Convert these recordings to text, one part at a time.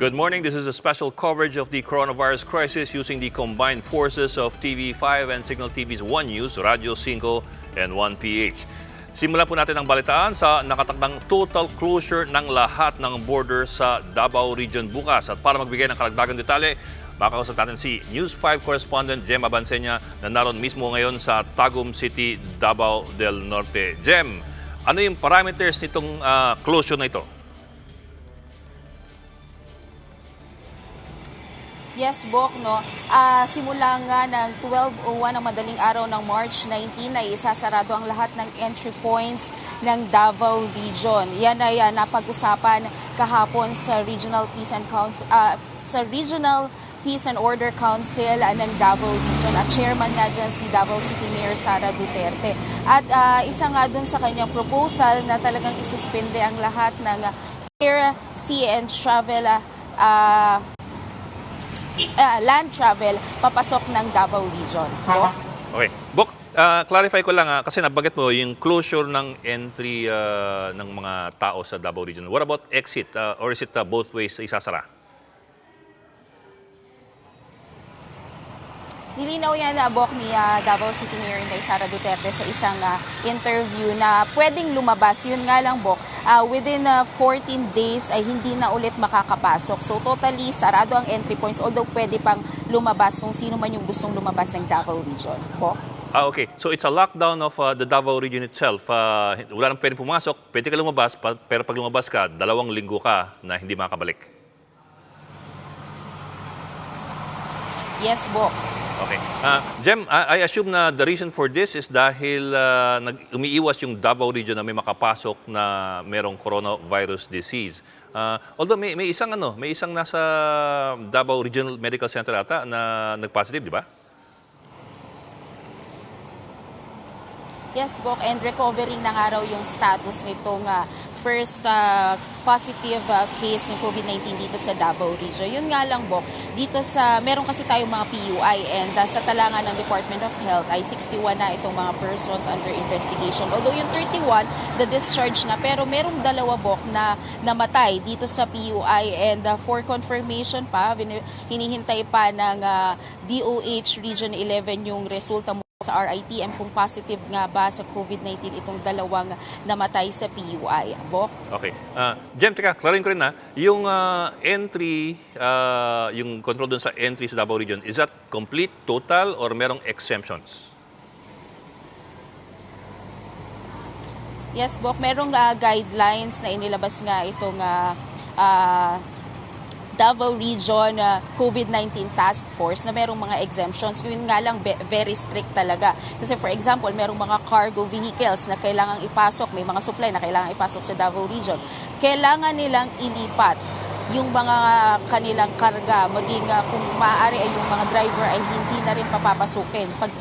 Good morning. This is a special coverage of the coronavirus crisis using the combined forces of TV5 and Signal TV's One News, Radio 5 and 1PH. Simulan po natin ang balitaan sa nakatakdang total closure ng lahat ng border sa Davao Region bukas. At para magbigay ng karagdagang detalye, makakausap natin si News 5 correspondent Jem Abansenya na naroon mismo ngayon sa Tagum City, Davao del Norte. Jem, ano yung parameters nitong closure na ito? Yes, Bok, no. Simula nga ng 12:01 ng madaling araw ng March 19 ay isasarado ang lahat ng entry points ng Davao Region. Yan ay napag-usapan kahapon sa Regional Peace and Order Council ng Davao Region. At chairman nga dyan si Davao City Mayor Sara Duterte. At isa nga dun sa kanyang proposal na talagang isuspende ang lahat ng air, sea and travel land travel papasok ng Davao Region. Okay. Bok, clarify ko lang kasi nabanggit mo yung closure ng entry ng mga tao sa Davao Region. What about exit? Or is it both ways isasara? Nilinaw yan Bok ni Davao City Mayor Sara Duterte sa isang interview na pwedeng lumabas. Yun nga lang Bok, within 14 days ay hindi na ulit makakapasok. So totally sarado ang entry points, although pwede pang lumabas kung sino man yung gustong lumabas ng Davao Region. Bok? Okay. So it's a lockdown of the Davao Region itself. Wala nang pwede pumasok, pwede ka lumabas, pero pag lumabas ka, 2 linggo ka na hindi makabalik. Yes, Bok. Okay. Jem, I assume na the reason for this is dahil umiiwas yung Davao Region na may makapasok na merong coronavirus disease. Although may isang nasa Davao Regional Medical Center ata na nag-positive, di ba? Yes, Bok, and recovering na nga raw yung status nitong first positive case ng COVID-19 dito sa Davao Region. Yun nga lang, Bok, dito meron kasi tayong mga PUI and sa talangan ng Department of Health ay 61 na itong mga persons under investigation. Although yung 31, the discharge na, pero merong 2, Bok, na namatay dito sa PUI and for confirmation pa, hinihintay pa ng DOTr Region 11 yung resulta mo sa RITM kung positive nga ba sa COVID-19 itong 2 namatay sa PUI. Bok? Okay. Jem, teka, klarin ko rin yung entry, yung control dun sa entry sa Davao Region, is that complete, total, or merong exemptions? Yes, Bok. Merong guidelines na inilabas nga itong Davao Region COVID-19 Task Force na merong mga exemptions. Yun nga lang very strict talaga. Kasi for example, merong mga cargo vehicles na kailangang ipasok, may mga supply na kailangang ipasok sa Davao Region. Kailangan nilang ilipat yung mga kanilang karga, maging kung maaari ay yung mga driver ay hindi na rin papapasukin pag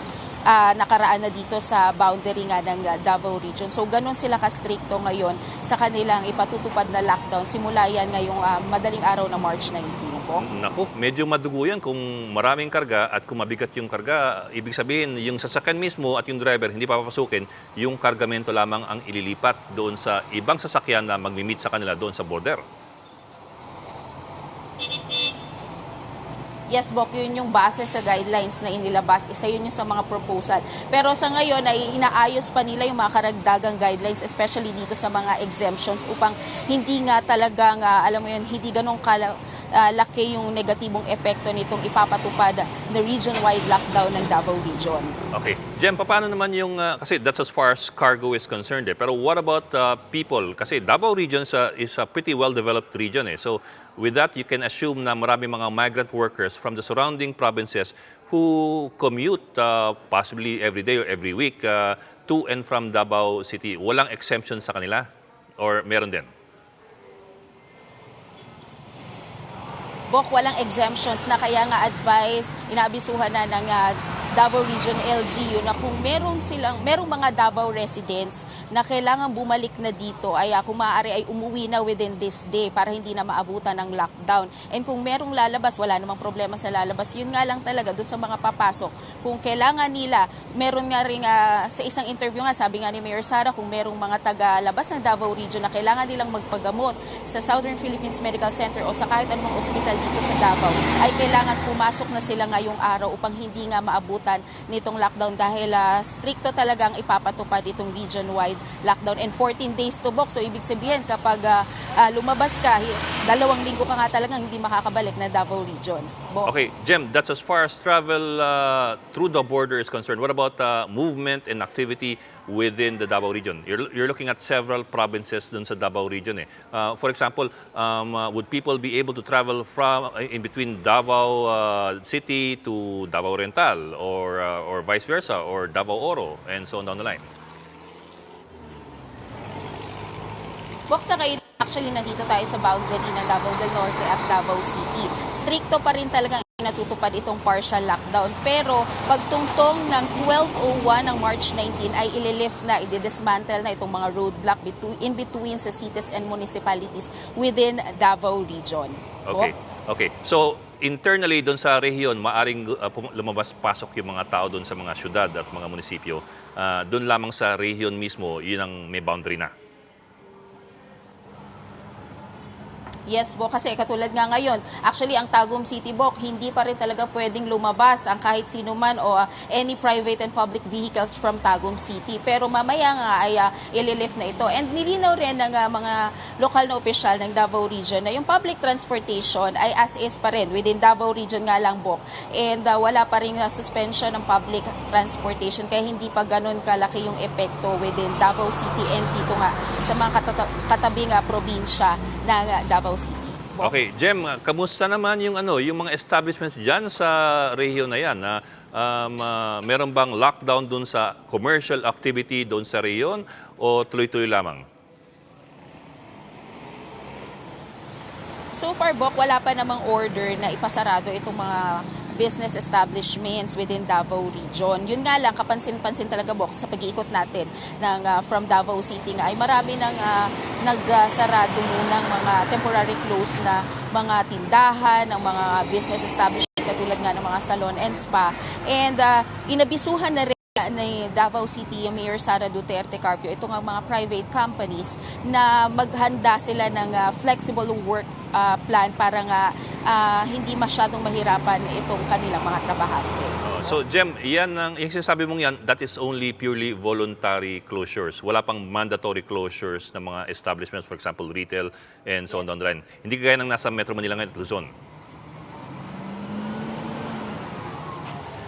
nakaraan na dito sa boundary nga ng Davao Region. So ganun sila ka-stricto ngayon sa kanilang ipatutupad na lockdown. Simula yan ngayong madaling araw na March 19. Po. Naku, medyo madugo yan kung maraming karga at kung mabigat yung karga. Ibig sabihin, yung sasakyan mismo at yung driver hindi papapasukin, yung kargamento lamang ang ililipat doon sa ibang sasakyan na magmi-meet sa kanila doon sa border. Yes, Bok, yun yung base sa guidelines na inilabas. Isa yun yung sa mga proposal. Pero sa ngayon ay inaayos pa nila yung mga karagdagang guidelines, especially dito sa mga exemptions upang hindi nga talagang, alam mo yun, hindi ganun laki yung negatibong epekto nitong ipapatupad na region-wide lockdown ng Davao Region. Okay. Jem, paano naman yung, kasi that's as far as cargo is concerned pero what about people? Kasi Davao Region is a pretty well-developed region So with that, you can assume na marami mga migrant workers from the surrounding provinces who commute possibly every day or every week to and from Davao City. Walang exemption sa kanila? Or meron din? Bok, walang exemptions na kaya nga advice, inaabisuhan na ng Davao Region LGU na kung merong mga Davao residents na kailangan bumalik na dito ay kung maaari ay umuwi na within this day para hindi na maabutan ng lockdown. And kung merong lalabas, wala namang problema sa lalabas. Yun nga lang talaga doon sa mga papasok. Kung kailangan nila, meron nga rin sa isang interview nga, sabi nga ni Mayor Sara, kung merong mga taga-labas ng Davao Region na kailangan nilang magpagamot sa Southern Philippines Medical Center o sa kahit anong ospital dito sa Davao, ay kailangan pumasok na sila ngayong araw upang hindi nga maabutan nitong lockdown dahil stricto talagang ipapatupad itong region-wide lockdown and 14 days to book. So ibig sabihin kapag lumabas ka, 2 linggo ka nga talagang hindi makakabalik na Davao Region. Okay, Jem, that's as far as travel through the border is concerned. What about movement and activity within the Davao region? You're looking at several provinces dun sa Davao region. For example, would people be able to travel from in between Davao City to Davao Oriental or vice versa or Davao Oro and so on down the line? Buksa kayo, actually nandito tayo sa boundary ng Davao del Norte at Davao City. Stricto pa rin talagang natutupad itong partial lockdown. Pero pagtungtong ng 12:01 ng March 19 ay ililift na, i-dismantle na itong mga roadblock in between sa cities and municipalities within Davao region. Okay. So internally doon sa rehiyon, maaring lumabas-pasok yung mga tao doon sa mga syudad at mga munisipyo. Doon lamang sa rehiyon mismo, yun ang may boundary na. Yes, Bok, kasi katulad nga ngayon, actually ang Tagum City, Bok, hindi pa rin talaga pwedeng lumabas ang kahit sino man o any private and public vehicles from Tagum City. Pero mamaya nga ay ililift na ito. And nilinaw rin ng mga lokal na opisyal ng Davao Region na yung public transportation ay as is pa rin within Davao Region nga lang, Bok. And wala pa rin suspension ng public transportation kaya hindi pa ganun kalaki yung epekto within Davao City and dito nga sa mga katabing probinsya ng Davao City. Okay, Jem, kamusta naman yung mga establishments diyan sa rehiyon na 'yan? Meron bang lockdown dun sa commercial activity doon sa rehiyon o tuloy-tuloy lamang? So far, Bok, wala pa namang order na ipasarado itong mga business establishments within Davao Region. Yun nga lang, kapansin-pansin talaga, Bok, sa pag-iikot natin from Davao City nga ay marami nang nagsarado munang mga temporary close na mga tindahan, ng mga business establishment katulad nga ng mga salon and spa. And inabisuhan na rin ni Davao City Mayor Sara Duterte Carpio, itong mga private companies na maghanda sila ng flexible work plan para nga hindi masyadong mahirapan itong kanilang mga trabahante. So, Jem, yung sinasabi mong yan, that is only purely voluntary closures. Wala pang mandatory closures ng mga establishments, for example, retail and so on down the line. Hindi kagaya ng nasa Metro Manila ngayon at Luzon.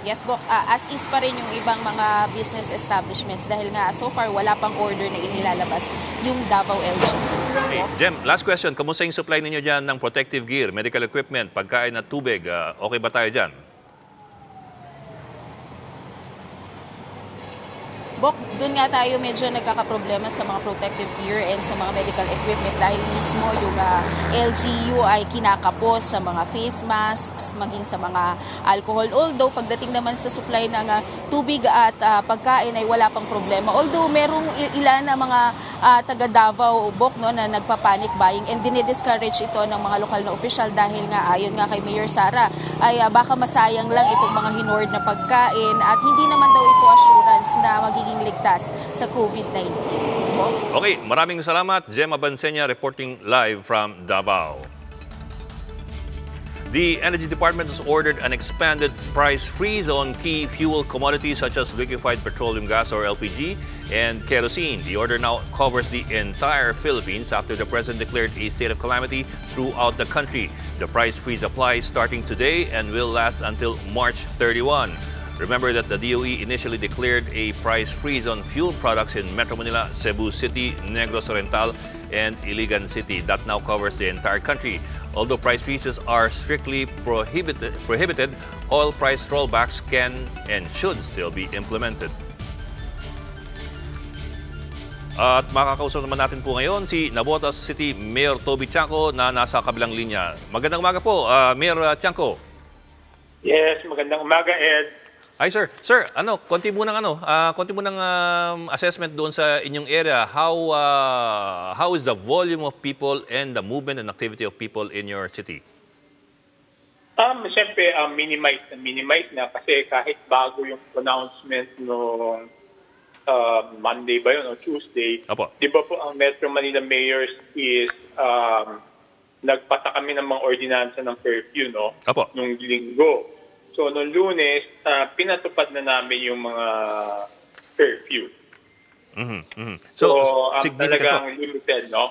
Yes, Bok, as is pa rin yung ibang mga business establishments dahil nga so far wala pang order na inilalabas yung Davao LGU. Hey, Jem, last question. Kamusta yung supply ninyo dyan ng protective gear, medical equipment, pagkain at tubig? Okay ba tayo dyan? Bok, doon nga tayo medyo nagkakaproblema sa mga protective gear and sa mga medical equipment dahil mismo yung LGU ay kinakapos sa mga face masks, maging sa mga alcohol. Although pagdating naman sa supply ng tubig at pagkain ay wala pang problema. Although merong ilan na mga taga Davao, Bok, no, na nagpa-panic buying and dinidiscourage ito ng mga lokal na opisyal dahil nga ayon nga kay Mayor Sara ay baka masayang lang itong mga hinoard na pagkain at hindi naman daw ito assurance na magiging ligtas sa COVID-19. Okay, maraming salamat. Jem Abansenya reporting live from Davao. The Energy Department has ordered an expanded price freeze on key fuel commodities such as liquefied petroleum gas or LPG and kerosene. The order now covers the entire Philippines after the President declared a state of calamity throughout the country. The price freeze applies starting today and will last until March 31. Remember that the DOE initially declared a price freeze on fuel products in Metro Manila, Cebu City, Negros Oriental, and Iligan City. That now covers the entire country. Although price freezes are strictly prohibited, oil price rollbacks can and should still be implemented. At makakausap naman natin po ngayon si Navotas City Mayor Toby Tiangco na nasa kabilang linya. Magandang umaga po, Mayor Tiangco. Yes, magandang umaga, Ed. Ay sir, konti mo ng assessment doon sa inyong area. How is the volume of people and the movement and activity of people in your city? Siyempre, minimize na kasi kahit bago yung announcement no Monday ba yun o Tuesday, Apo. di ba po ang Metro Manila mayors is nagpasa kami ng mga ordinansa ng curfew no Apo. nung linggo. So, noong Lunes, pinatupad na namin yung mga curfew. So talagang limited, no?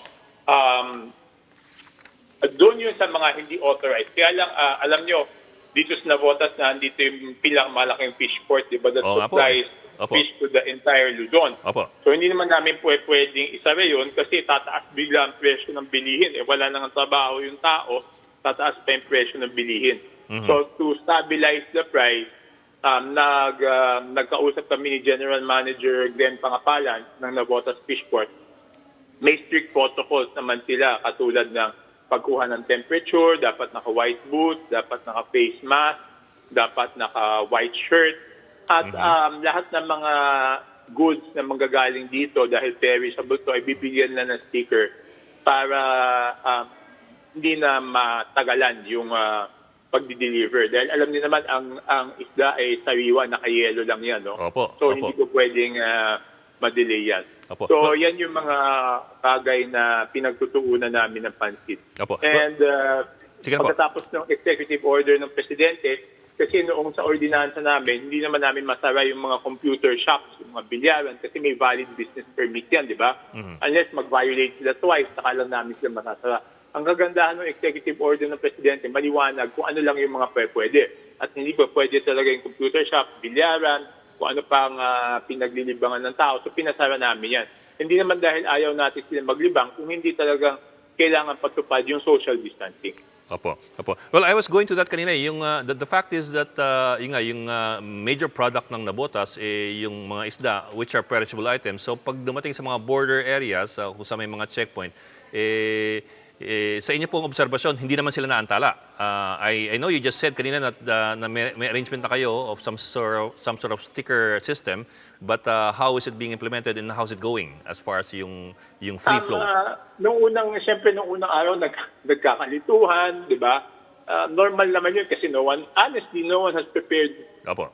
Doon yun sa mga hindi authorized. Kaya lang, alam nyo, dito sa Navotas na andito yung malaking fish port, di ba? That supplies fish to the entire Luzon. Opo. So, hindi naman namin pwedeng isara yun kasi tataas bigla ang presyo ng bilihin. Wala nang trabaho yung tao, tataas pa yung presyo ng bilihin. So, to stabilize the price, nagkausap kami ni General Manager Glenn Pangapalan ng Navotas Fishport. May strict protocols naman sila katulad ng pagkuha ng temperature, dapat naka-white boots, dapat naka-face mask, dapat naka-white shirt. At lahat ng mga goods na manggagaling dito dahil perishable to ay bibigyan na ng sticker para hindi na matagalan yung pagdi-deliver. Dahil alam niyo naman, ang isda ay sariwa, naka-yellow lang yan. No? So, hindi ko pwedeng ma-delay yan. So, yan yung mga bagay na pinagtutuunan namin ng pansit. And pagkatapos ng executive order ng Presidente, kasi noong sa ordinansa namin, hindi naman namin masara yung mga computer shops, yung mga bilyaran, kasi may valid business permit yan, di ba? Unless mag-violate sila twice, saka lang namin sila masasara. Ang kagandahan ng executive order ng Presidente, maliwanag kung ano lang yung mga pwede. At hindi pa pwede talaga yung computer shop, bilyaran, kung ano pang pinaglilibangan ng tao. So pinasara namin yan. Hindi naman dahil ayaw natin sila maglibang, kung hindi talagang kailangan patupad yung social distancing. Opo. Well, I was going to that kanina. The fact is that yung major product ng Navotas yung mga isda which are perishable items. So pag dumating sa mga border areas kung sa may mga checkpoint, sa inyo pong obserbasyon, hindi naman sila naantala. I know you just said kanina na may arrangement na kayo of some sort of sticker system, but how is it being implemented and how's it going as far as yung free flow? Siyempre, nung unang araw, nagkakalituhan, di ba? Normal naman yun kasi no one has prepared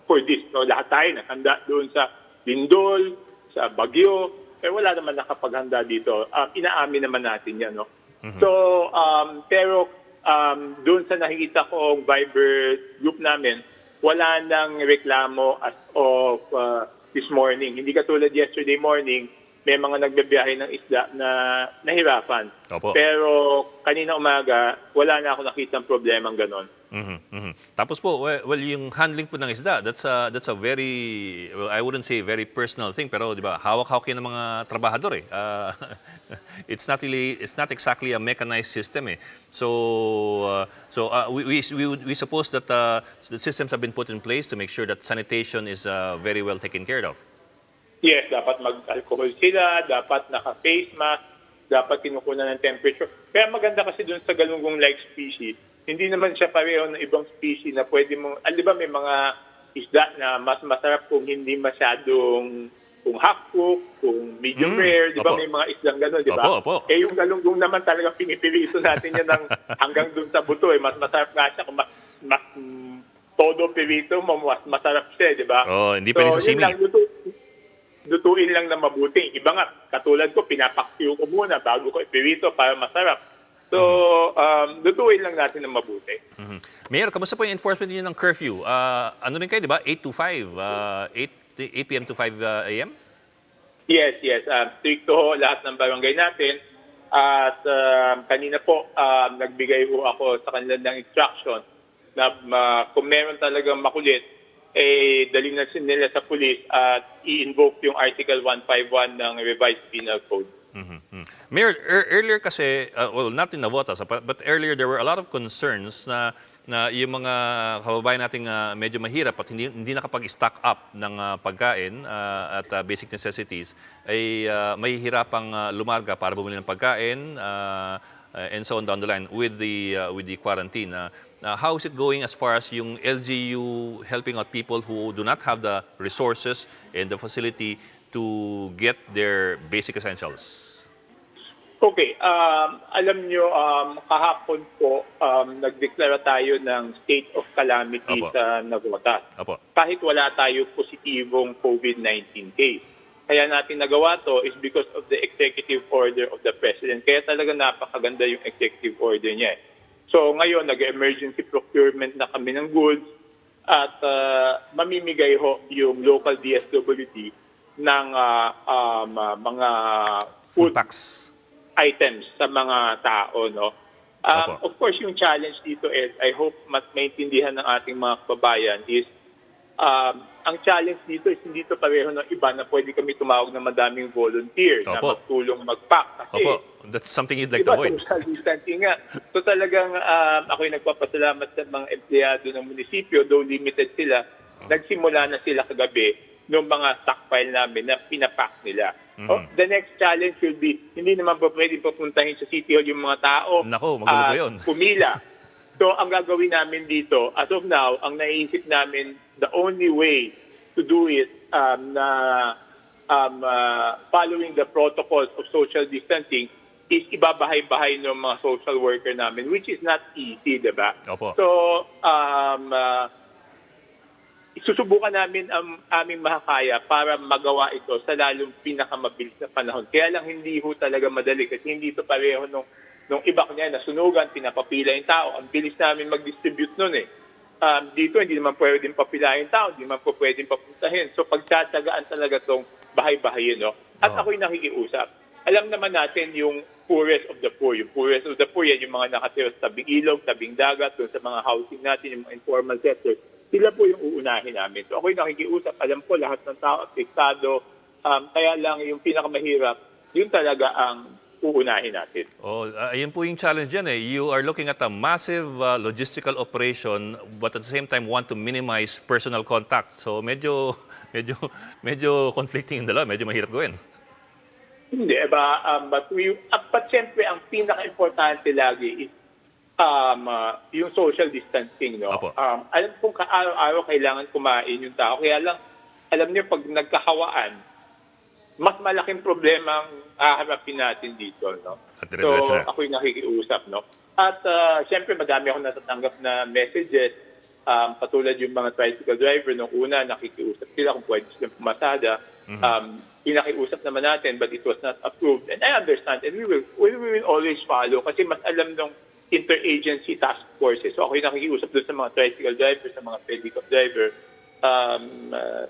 for this. No? Lahat tayo nakahanda doon sa lindol, sa bagyo, wala naman nakapaghanda dito. Inaamin naman natin yan, no? So, pero doon sa nakikita ko Viber group namin, wala nang reklamo as of this morning. Hindi katulad yesterday morning, may mga nagbibiyahe ng isda na nahirapan. Pero kanina umaga, wala na ako nakitang problemang ganon. Tapos po, well, yung handling po ng isda, that's a very, well, I wouldn't say very personal thing, pero di ba, hawak-hawak yan ng mga trabahador eh. It's not exactly a mechanized system eh. So we suppose that the systems have been put in place to make sure that sanitation is very well taken care of. Yes, dapat mag-alcohol sila, dapat naka-face mask, dapat kinukunan ng temperature. Kaya maganda kasi dun sa galunggong-like species, hindi naman siya pareho ng ibang species na pwede mong, di ba may mga isda na mas masarap kung hindi masyadong, kung half-cook, kung medium rare, di ba may mga isdang gano'n, di ba? Yung galunggong naman talaga pinipirito natin yan hanggang dun sa buto. Mas masarap nga siya kung mas todo pirito mo, mas masarap siya, di ba? Hindi pwede sa simi. Lutuin lang na mabuti. Iba nga, katulad ko, pinapaksiw ko muna bago ko ipirito para masarap. So, lutuin lang natin na mabuti. Mayor, kamusta po yung enforcement niyo ng curfew? Ano rin kayo, di ba? 8 to 5, 8 p.m. to 5 a.m.? Yes. Stricto lahat ng barangay natin. At kanina po, nagbigay ho ako sa kanila ng instruction na kung meron talagang makulit, dalhin na nila sa police at i-invoke yung Article 151 ng Revised Penal Code. Mayor, earlier kasi, well, not in Navotas, but earlier there were a lot of concerns na yung mga kababayan nating medyo mahirap at hindi nakapag-stock up ng pagkain at basic necessities ay mahihirapang lumarga para bumili ng pagkain and so on down the line with the quarantine. how is it going as far as yung LGU helping out people who do not have the resources and the facility to get their basic essentials? Okay, alam nyo, kahapon po, nagdeklara tayo ng state of calamity Opo. sa Navotas. Opo. Kahit wala tayo positibong COVID-19 case. Kaya natin nagawa to is because of the executive order of the President. Kaya talaga napakaganda yung executive order niya. So ngayon, nag-emergency procurement na kami ng goods at mamimigay ho yung local DSWD ng mga Food packs. items sa mga tao, no? Of course, yung challenge dito is, I hope mas maintindihan ng ating mga kababayan is, ang challenge dito is hindi to pareho ng iba na pwede kami tumawag ng madaming volunteer na Opo. magtulong mag-pack. Kasi, Opo, that's something you'd like to diba, avoid. social distancing nga. So talagang ako'y nagpapasalamat sa mga empleyado ng munisipyo, though limited sila, nagsimula na sila kagabi ng mga stockpile namin na pinapack nila. The next challenge will be, hindi naman po pwedeng papuntahin sa City Hall yung mga tao. Nako, magulo po yun. Pumila. So, ang gagawin namin dito, as of now, ang naiisip namin, the only way to do it following the protocols of social distancing is ibabahay-bahay ng mga social worker namin, which is not easy, diba? Opo. So, susubukan namin ang aming makakaya para magawa ito sa lalong pinakamabilis na panahon. Kaya lang hindi ho talaga madali kasi hindi ito pareho nung iba kanya nasunugan, pinapapila yung tao. Ang bilis namin mag-distribute nun eh. Dito hindi naman pwedeng papila yung tao, hindi naman po pwedeng papuntahin. So pagtsatsagaan talaga itong bahay-bahayin. No? At ako'y nakikiusap. Alam naman natin yung poorest of the poor. Yung poorest of the poor, yan yung mga nakatira sa tabing ilog, tabing dagat, doon sa mga housing natin, yung mga informal sector. Sila po yung uunahin namin. So ako'y nakikiusap. Alam ko lahat ng tao apektado. Kaya lang yung pinakamahirap, yun talaga ang uunahin natin. Ayun po yung challenge dyan eh. You are looking at a massive logistical operation but at the same time want to minimize personal contact. So medyo conflicting yung dalawa. Medyo mahirap gawin. Hindi, but siyempre ang pinaka-importante lagi is yung social distancing, no? Alam kong araw-araw kailangan kumain yung tao. Kaya lang, alam niyo, pag nagkahawaan, mas malaking problema ang haharapin natin dito, no? So, ako'y nakikiusap, no? At siyempre, madami akong natatanggap na messages. Patulad yung mga tricycle driver, nung una, nakikiusap sila kung pwede silang pumasada. Pinakiusap naman natin, but it was not approved. And I understand, and we will always follow kasi mas alam nung interagency task forces. So ako'y nakikiusap doon sa mga tricycle driver, sa mga pedicab driver.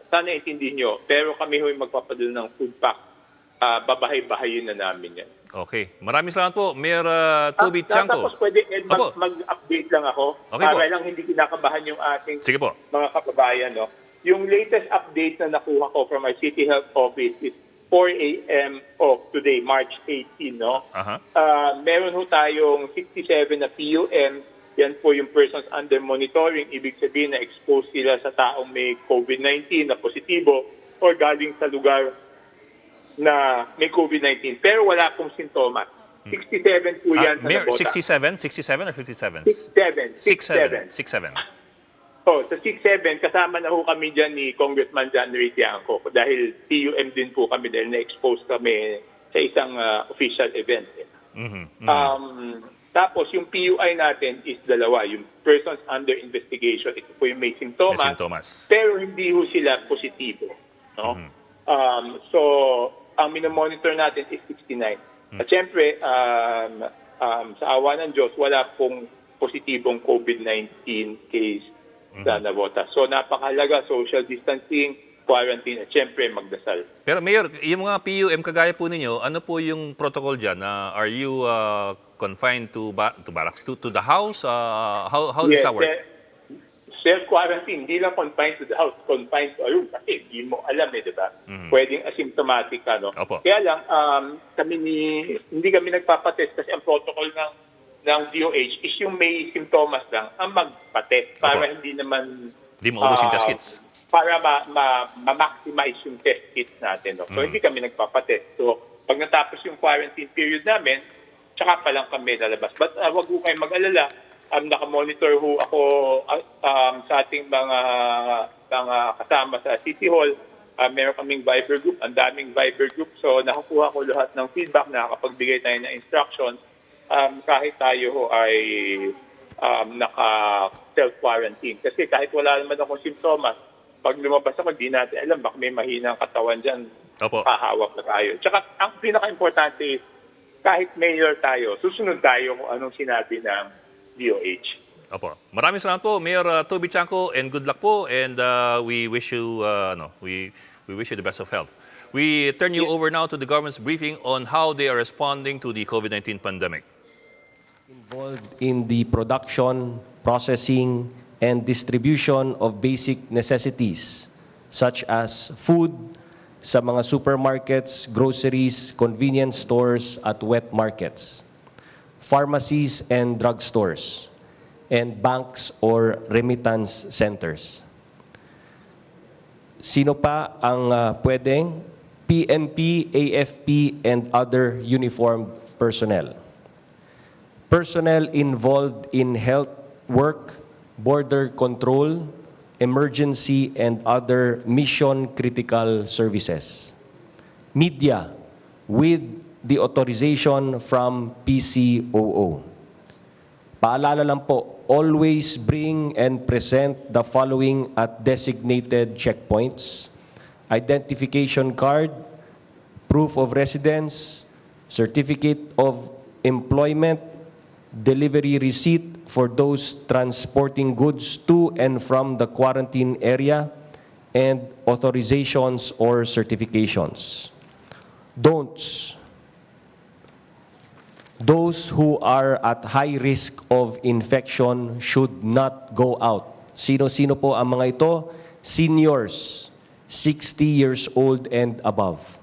Sana intindihin nyo. Pero kami ho'y magpapadala ng food pack. Babahay-bahayin na namin yan. Okay. Maraming salamat po, Mayor Toby Tiangco. Tapos pwede mag-update lang ako. Okay para po. lang hindi kinakabahan yung ating Sige po. mga kababayan. No? Yung latest update na nakuha ko from our City Health Office is 4 a.m. of today, March 18, no? Meron ho tayong 67 na PUM. Yan po yung persons under monitoring. Ibig sabihin na exposed sila sa taong may COVID-19 na positibo or galing sa lugar na may COVID-19. Pero wala pong sintomas. 67 po yan sa Mayor, Navotas. 67 or 57? 67. 67. Sa 6-7, kasama na ho kami dyan ni Congressman Jonas Tiangco dahil PUM din po kami dahil na-expose kami sa isang official event. Tapos yung PUI natin is dalawa, yung persons under investigation. Ito po yung may sintomas. Pero hindi ho sila positibo. No? So, ang minomonitor natin is 69. At syempre, sa awa ng Diyos, wala pong positibong COVID-19 case sa Navotas. So napakahalaga, social distancing, quarantine, at syempre magdasal. Pero Mayor, yung mga PUM kagaya po ninyo, ano po yung protocol dyan? Are you confined to barracks, to the house? How does that work? Self-quarantine, hindi lang confined to the house, confined to a room. Kasi hindi mo alam di ba? Pwedeng asymptomatic ka, no? Kaya lang, hindi kami nagpapatest kasi ang protocol ng DOH is yung may sintomas lang ang magpatest para hindi naman maubos yung test kits. Para ma-maximize yung test kits natin. No? So hindi kami nagpapatest. So pag natapos yung quarantine period namin, tsaka pa lang kami lalabas. But wag po kayong mag-alala. Nakamonitor ho ako sa ating mga kasama sa City Hall. Meron kaming Viber group, ang daming Viber group. So nakakuha ko lahat ng feedback, nakakapagbigay tayo ng instructions kahit tayo ho ay naka-self-quarantine. Kasi kahit wala naman akong simptomas, pag lumabas ako, di natin alam, baka may mahinang katawan dyan, hahawak na tayo. Tsaka ang pinaka-importante is, kahit mayor tayo, susunod tayo kung anong sinabi ng DOH. Opo. Maraming salamat po, Mayor Toby Tiangco, and good luck po. And we wish you, we wish you the best of health. We turn you over now to the government's briefing on how they are responding to the COVID-19 pandemic. Involved in the production, processing, and distribution of basic necessities such as food sa mga supermarkets, groceries, convenience stores at wet markets, pharmacies and drugstores, and banks or remittance centers. Sino pa ang pwedeng? PNP, AFP, and other uniformed personnel. Personnel involved in health work, border control, emergency, and other mission-critical services. Media, with the authorization from PCOO. Paalala lang po, always bring and present the following at designated checkpoints: identification card, proof of residence, certificate of employment, delivery receipt for those transporting goods to and from the quarantine area, and authorizations or certifications. Don'ts. Those who are at high risk of infection should not go out. Sino-sino po ang mga ito? Seniors, 60 years old and above.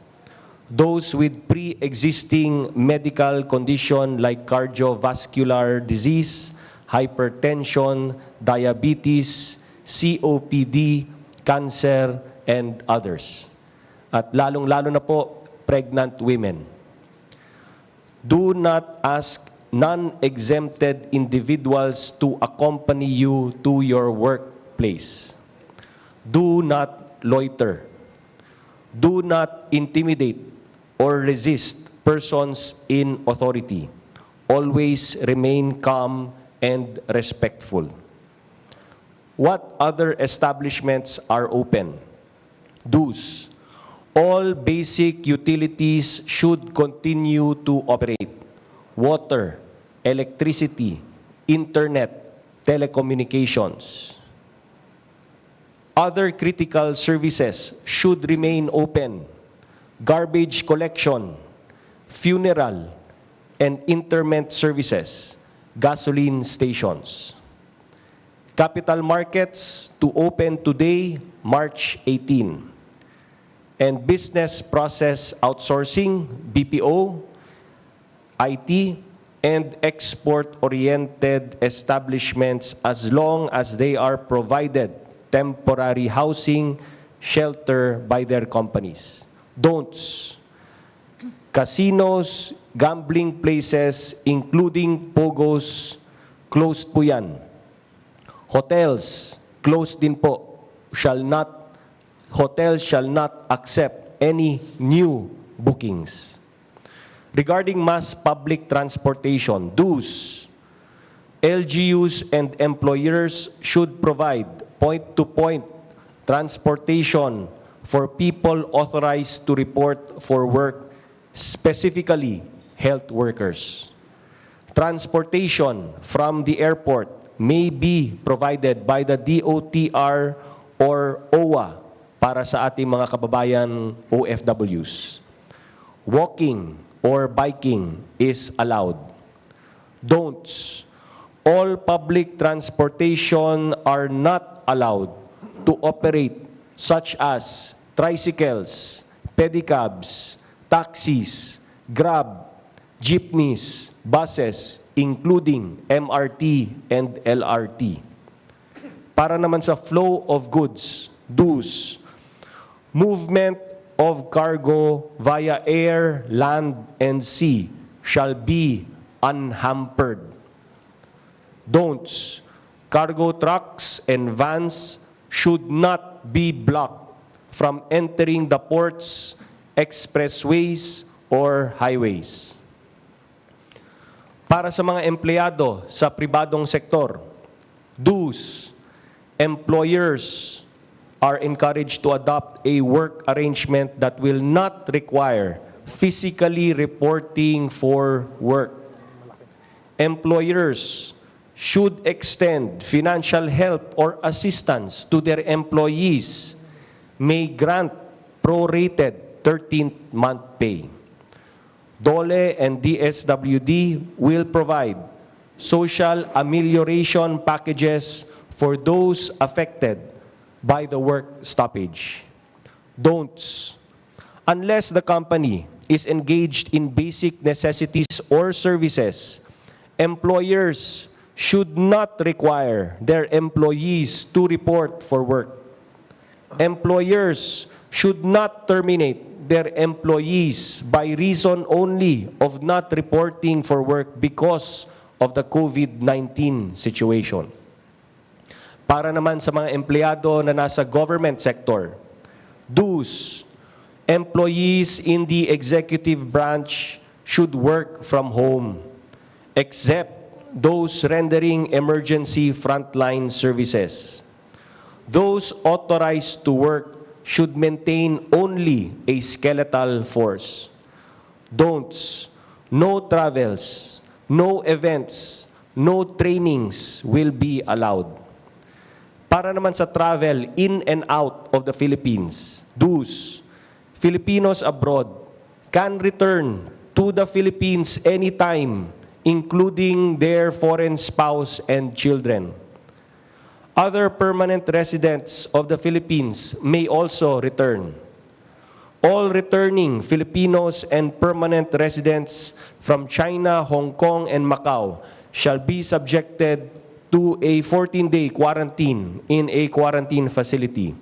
Those with pre-existing medical condition like cardiovascular disease, hypertension, diabetes, COPD, cancer, and others. At lalong-lalo na po, pregnant women. Do not ask non-exempted individuals to accompany you to your workplace. Do not loiter. Do not intimidate or resist persons in authority. Always remain calm and respectful. What other establishments are open? Do's. All basic utilities should continue to operate. Water, electricity, internet, telecommunications. Other critical services should remain open. Garbage collection, funeral, and interment services, gasoline stations. Capital markets to open today, March 18. And business process outsourcing, BPO, IT, and export-oriented establishments as long as they are provided temporary housing, shelter by their companies. Don'ts. Casinos, gambling places, including pogos, closed po yan. Hotels, closed din po. Hotels shall not accept any new bookings. Regarding mass public transportation, dues, LGUs and employers should provide point-to-point transportation for people authorized to report for work, specifically health workers. Transportation from the airport may be provided by the DOTr or OWA para sa ating mga kababayan OFWs. Walking or biking is allowed. Don'ts. All public transportation are not allowed to operate, such as tricycles, pedicabs, taxis, Grab, jeepneys, buses, including MRT and LRT. Para naman sa flow of goods, dues, movement of cargo via air, land, and sea shall be unhampered. Don'ts. Cargo trucks and vans should not be blocked from entering the ports, expressways, or highways. Para sa mga empleyado sa pribadong sektor, do's. Employers are encouraged to adopt a work arrangement that will not require physically reporting for work. Employers should extend financial help or assistance to their employees, may grant prorated 13th month pay. DOLE and DSWD will provide social amelioration packages for those affected by the work stoppage. Don'ts. Unless the company is engaged in basic necessities or services, employers should not require their employees to report for work. Employers should not terminate their employees by reason only of not reporting for work because of the COVID-19 situation. Para naman sa mga empleyado na nasa government sector, do's. Employees in the executive branch should work from home, except those rendering emergency frontline services. Those authorized to work should maintain only a skeletal force. Don'ts. No travels, no events, no trainings will be allowed. Para naman sa travel in and out of the Philippines, do's. Filipinos abroad can return to the Philippines anytime, including their foreign spouse and children. Other permanent residents of the Philippines may also return. All returning Filipinos and permanent residents from China, Hong Kong, and Macau shall be subjected to a 14-day quarantine in a quarantine facility.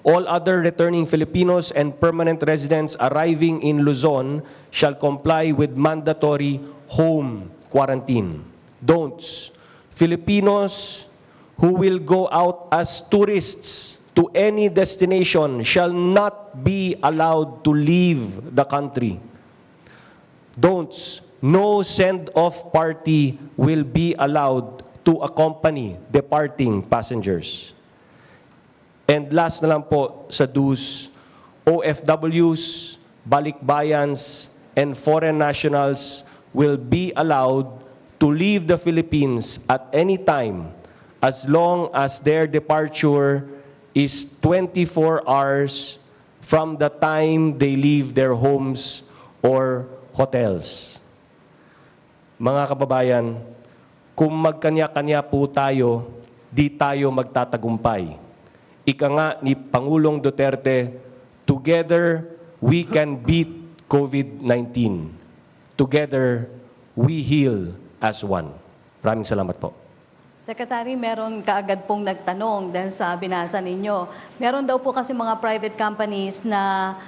All other returning Filipinos and permanent residents arriving in Luzon shall comply with mandatory home quarantine. Don'ts. Filipinos who will go out as tourists to any destination shall not be allowed to leave the country. Don'ts. No send-off party will be allowed to accompany departing passengers. And last na lang po sa do's, OFWs, balikbayans, and foreign nationals will be allowed to leave the Philippines at any time as long as their departure is 24 hours from the time they leave their homes or hotels. Mga kababayan, kung magkanya-kanya po tayo, di tayo magtatagumpay. Ika nga ni Pangulong Duterte, together we can beat COVID-19. Together we heal as one. Maraming salamat po. Secretary, meron kaagad pong nagtanong dahil sa binasa ninyo. Meron daw po kasi mga private companies na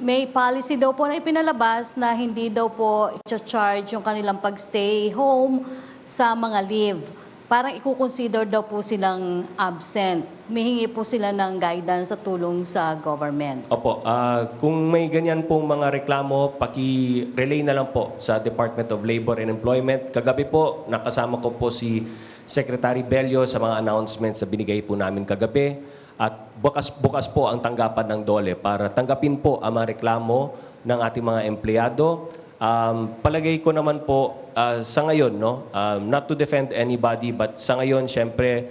may policy daw po na ipinalabas na hindi daw po i-charge yung kanilang pag-stay home sa mga leave. Parang i-consider daw po silang absent. Humihingi po sila ng guidance sa tulong sa government. Opo, kung may ganyan pong mga reklamo, paki-relay na lang po sa Department of Labor and Employment. Kagabi po, nakasama ko po si Secretary Bello sa mga announcements na binigay po namin kagabi. At bukas po ang tanggapan ng DOLE para tanggapin po ang mga reklamo ng ating mga empleyado. Palagay ko naman po sa ngayon, no, not to defend anybody, but sa ngayon, syempre,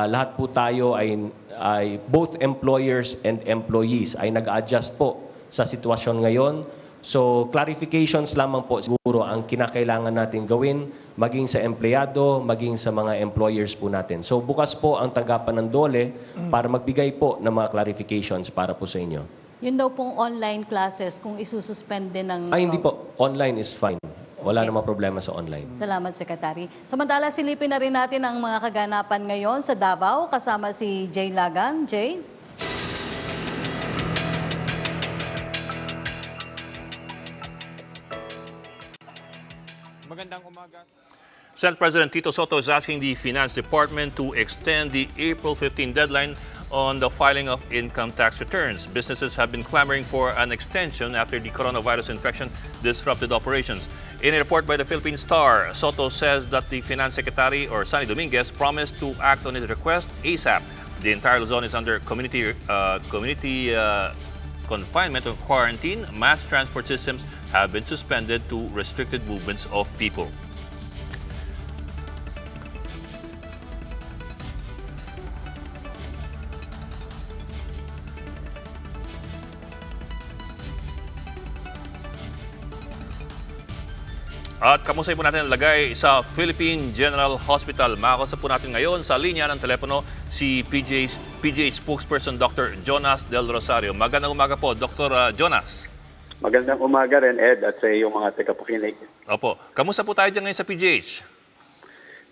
lahat po tayo ay both employers and employees ay nag-adjust po sa sitwasyon ngayon. So, clarifications lamang po siguro ang kinakailangan natin gawin, maging sa empleyado, maging sa mga employers po natin. So, bukas po ang tanggapan ng DOLE para magbigay po ng mga clarifications para po sa inyo. Yun daw pong online classes kung isususpend din ng... Ay, hindi po. Online is fine. Wala namang problema sa online. Salamat, Secretary. Samantala, silipin na rin natin ang mga kaganapan ngayon sa Davao kasama si Jay Lagan. Jay? Magandang umaga. Senate President Tito Sotto is asking the Finance Department to extend the April 15 deadline on the filing of income tax returns. Businesses have been clamoring for an extension after the coronavirus infection disrupted operations. In a report by the Philippine Star, Sotto says that the Finance Secretary, or Sonny Dominguez, promised to act on his request ASAP. The entire Luzon is under community confinement or quarantine. Mass transport systems have been suspended to restricted movements of people. At kamusay po natin ang lagay sa Philippine General Hospital. Makakausap po natin ngayon sa linya ng telepono si PGH Spokesperson Dr. Jonas del Rosario. Magandang umaga po, Dr. Jonas. Magandang umaga rin, Ed, at sa iyong mga tagapakinig. Opo. Kamusta po tayo dyan ngayon sa PGH?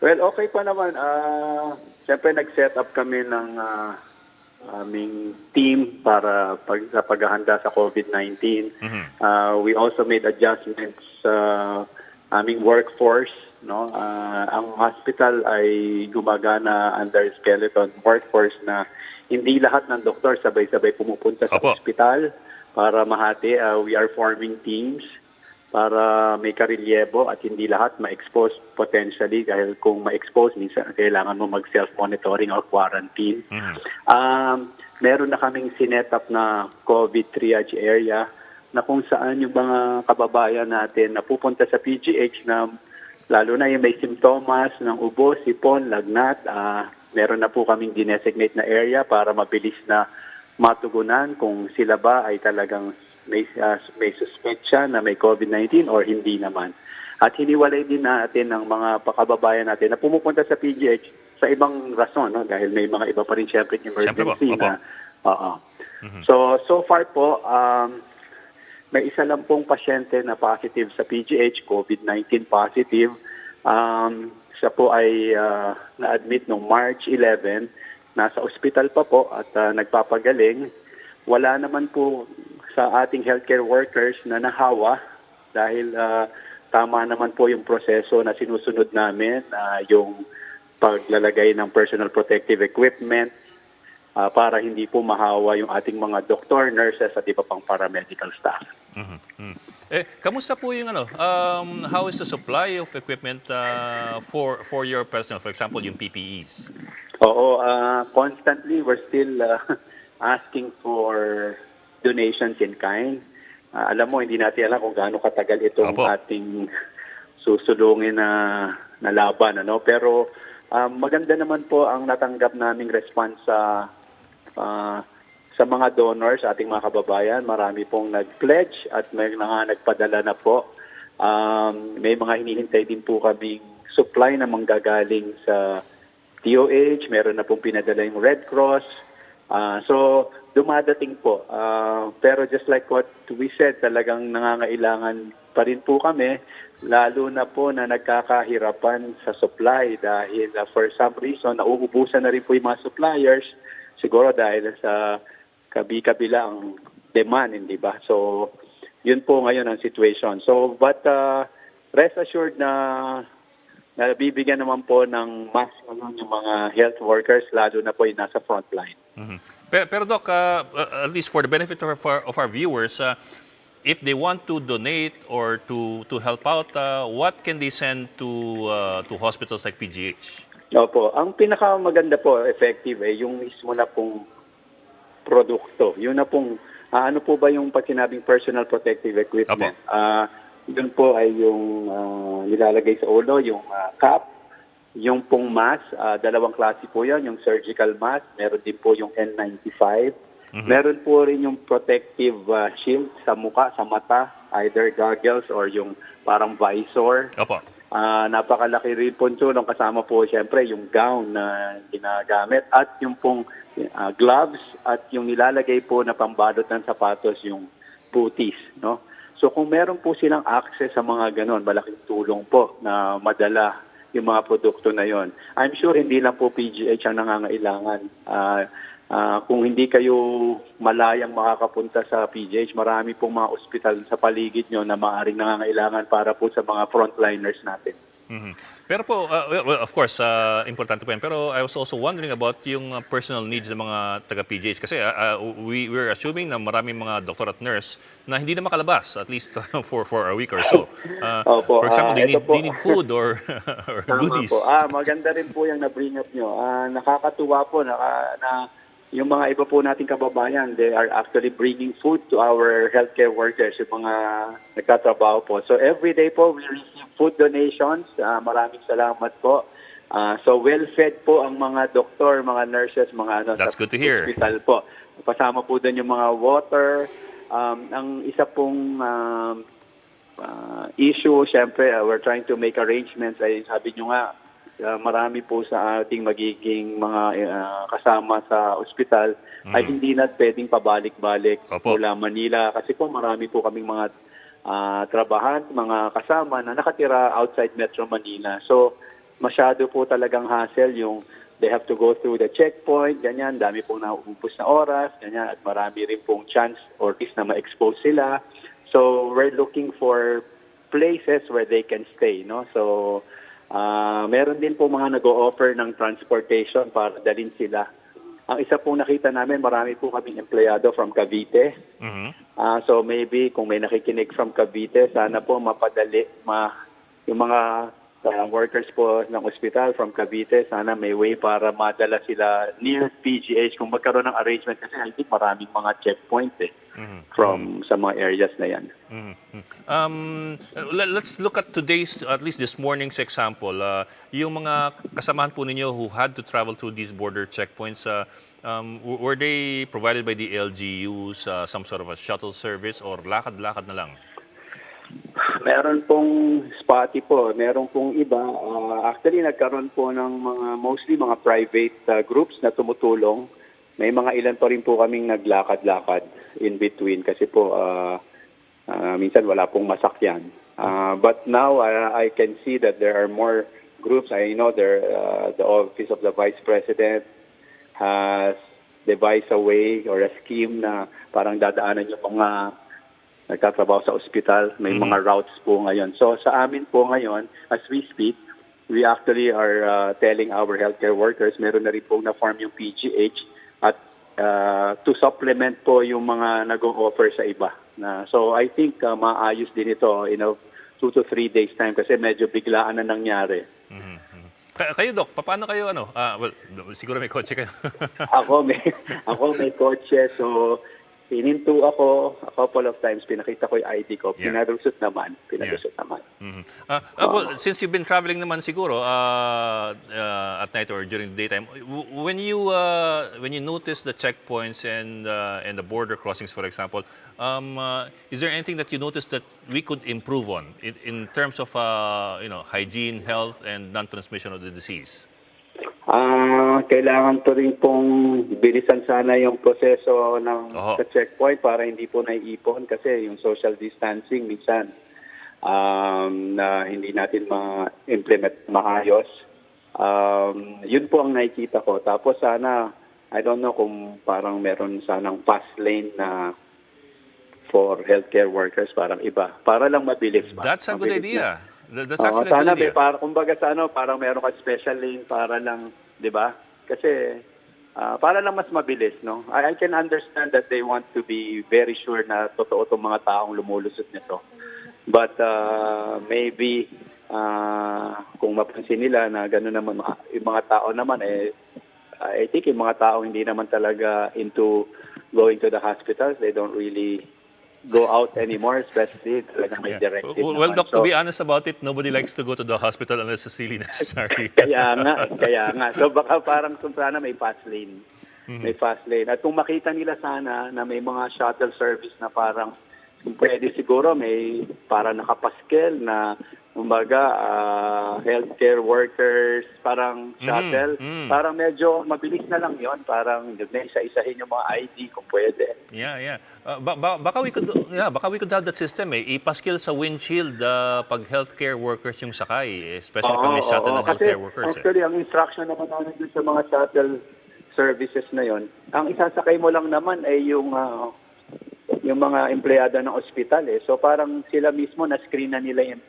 Well, okay pa naman. Siyempre, nag-set up kami ng aming team para sa paghahanda sa COVID-19. We also made adjustments sa aming workforce. No? Ang hospital ay gumagana under skeleton workforce na hindi lahat ng doktor sabay-sabay pumupunta sa hospital para mahati. We are forming teams para may karelyebo at hindi lahat ma-expose potentially dahil kung ma-expose, minsan kailangan mo mag-self-monitoring or quarantine. Meron na kaming sinet up na COVID triage area na kung saan yung mga kababayan natin na pupunta sa PGH na lalo na yung may simptomas ng ubo, sipon, lagnat, meron na po kaming dinesignate na area para mabilis na matugunan kung sila ba ay talagang may suspetsya na may COVID-19 or hindi naman. At hiniwalay din natin ng mga kababayan natin na pumupunta sa PGH sa ibang rason, no? Dahil may mga iba pa rin syempre emergency na. So far po, may isa lang pong pasyente na positive sa PGH, COVID-19 positive. Siya po ay na-admit noong March 11. Nasa ospital pa po at nagpapagaling. Wala naman po sa ating healthcare workers na nahawa dahil tama naman po yung proseso na sinusunod namin, yung paglalagay ng personal protective equipment, para hindi po mahawa yung ating mga doctor, nurses at iba pang paramedical staff. Kamusta po yung how is the supply of equipment for your personnel, for example, yung PPEs? Oo, constantly we're still asking for donations in kind. Alam mo, hindi natin alam kung gaano katagal itong ating susulungin na laban, ano? Pero maganda naman po ang natanggap naming response sa mga donors, ating mga kababayan. Marami pong nag-pledge at may mga nagpadala na po. May mga hinihintay din po kaming supply na manggagaling sa DOH. Meron na pong pinadala yung Red Cross. So, dumadating po. Pero just like what we said, talagang nangangailangan pa rin po kami, lalo na po na nagkakahirapan sa supply dahil for some reason, nauubusan na rin po yung mga suppliers. Siguro dahil sa kabila ang demand, hindi ba? So, yun po ngayon ang situation. So, but rest assured na bibigyan naman po ng mask yung mga health workers, lalo na po yung nasa frontline. Pero Doc, at least for the benefit of our viewers, if they want to donate or to help out, what can they send to hospitals like PGH? Opo, ang pinakamaganda po, effective, yung mismo na pong produkto. Yun na pong, ano po ba yung pag sinabing personal protective equipment? Yun po ay yung nilalagay sa ulo, yung cap, yung pong mask, dalawang klase po yan, yung surgical mask, meron din po yung N95. Meron po rin yung protective shield sa muka, sa mata, either goggles or yung parang visor. Napakalaki rin po tulong, kasama po siyempre yung gown na ginagamit at yung pong gloves at yung nilalagay po na pambalot ng sapatos, yung booties, no? So kung meron po silang access sa mga ganon, malaking tulong po na madala yung mga produkto na yon. I'm sure hindi lang po PGH ang nangangailangan. Kung hindi kayo malayang makakapunta sa PGH, marami pong mga ospital sa paligid nyo na maaaring nangangailangan para po sa mga frontliners natin. Pero po, well, of course, importante po yan. Pero I was also wondering about yung personal needs ng mga taga-PGH. Kasi we're assuming na maraming mga doktor at nurse na hindi na makalabas, at least for a week or so. Opo, For example, ito po. they need food or, or Tama goodies. po. Maganda rin po yung na-bring up nyo. Nakakatuwa po na yung mga iba po nating kababayan, they are actually bringing food to our healthcare workers, yung mga nagtatrabaho po. So every day po, we receive food donations. Maraming salamat po. So well-fed po ang mga doktor, mga nurses, mga That's sa good to hear. hospital po. Pasama po doon yung mga water. Ang isa pong issue, syempre, we're trying to make arrangements. Ay sabi nyo nga, marami po sa ating magiging mga kasama sa ospital ay hindi na pwedeng pabalik-balik mula Manila. Kasi po marami po kaming mga trabahan, mga kasama na nakatira outside Metro Manila. So masyado po talagang hassle yung they have to go through the checkpoint, ganyan, dami pong nauubos na oras, ganyan, at marami rin pong chance or is na ma-expose sila. So we're looking for places where they can stay, no? So meron din po mga nag-o-offer ng transportation para dalhin sila. Ang isa pong nakita namin, marami po kaming empleyado from Cavite. So maybe kung may nakikinig from Cavite, sana po mapadali yung mga workers po ng ospital from Cavite, sana may way para madala sila near PGH kung magkaroon ng arrangement kasi I think maraming mga checkpoint from sa mga areas na yan. Let's look at today's, at least this morning's example. Yung mga kasamahan po ninyo who had to travel through these border checkpoints, were they provided by the LGUs, some sort of a shuttle service, or lakad-lakad na lang? Meron pong spotty po, meron pong iba. Actually, nagkaroon po ng mostly mga private groups na tumutulong. May mga ilan pa rin po kaming naglakad-lakad in between kasi po minsan wala pong masakyan. But now I can see that there are more groups. I know the Office of the Vice President has devised a way or a scheme na parang dadaanan yung mga nagtatrabaho sa ospital. May mga routes po ngayon. So sa amin po ngayon, as we speak, we actually are telling our healthcare workers, meron na rin po na-form yung PGH at to supplement po yung mga nag-o-offer sa iba. So I think maayos din ito in 2 to 3 days time kasi medyo biglaan na nangyari. Kayo, Doc, paano kayo, well, siguro may kotse kayo. ako may kotse, so hininto ako a couple of times, pinakita ko yung ID ko, pinalusot naman. Well, since you've been traveling naman siguro at night or during the daytime, when you notice the checkpoints and the border crossings, for example, is there anything that you notice that we could improve on in terms of hygiene, health, and non-transmission of the disease? Kailangan to rin pong bilisan sana yung proseso ng sa checkpoint para hindi po naiipon kasi yung social distancing minsan na hindi natin ma-implement maayos. Yun po ang nakikita ko. Tapos sana, I don't know kung parang meron sanang fast lane na for healthcare workers, parang iba. Para lang mabilis ba? That's a good idea. That's actually sana a good idea. kumbaga sa parang meron ka special lane para lang, 'di ba? Kasi para lang mas mabilis, no? I can understand that they want to be very sure na totoo tong mga taong lumulusot nito. But maybe kung mapansin nila na gano'n naman yung mga tao naman I think yung mga tao hindi naman talaga into going to the hospitals. They don't really go out anymore, especially talagang may directive naman. Well, Doc, to be honest about it, nobody likes to go to the hospital unless it's really necessary. kaya nga. So baka parang sana may fast lane. May fast lane. At kung makita nila sana na may mga shuttle service na parang kung pwede siguro may para nakapaskel na kumbaga healthcare workers, parang shuttle, parang medyo mabilis na lang yon, parang isa-isahin yung mga ID kung pwede. Yeah. Baka we could have that system ipaskill sa windshield pag healthcare workers yung sakay, especially pag may shuttle ng healthcare workers. Actually, ang instruction naman namin dun sa mga shuttle services na yon, ang isasakay mo lang naman ay yung mga empleyado ng ospital So parang sila mismo na-screen na nila yung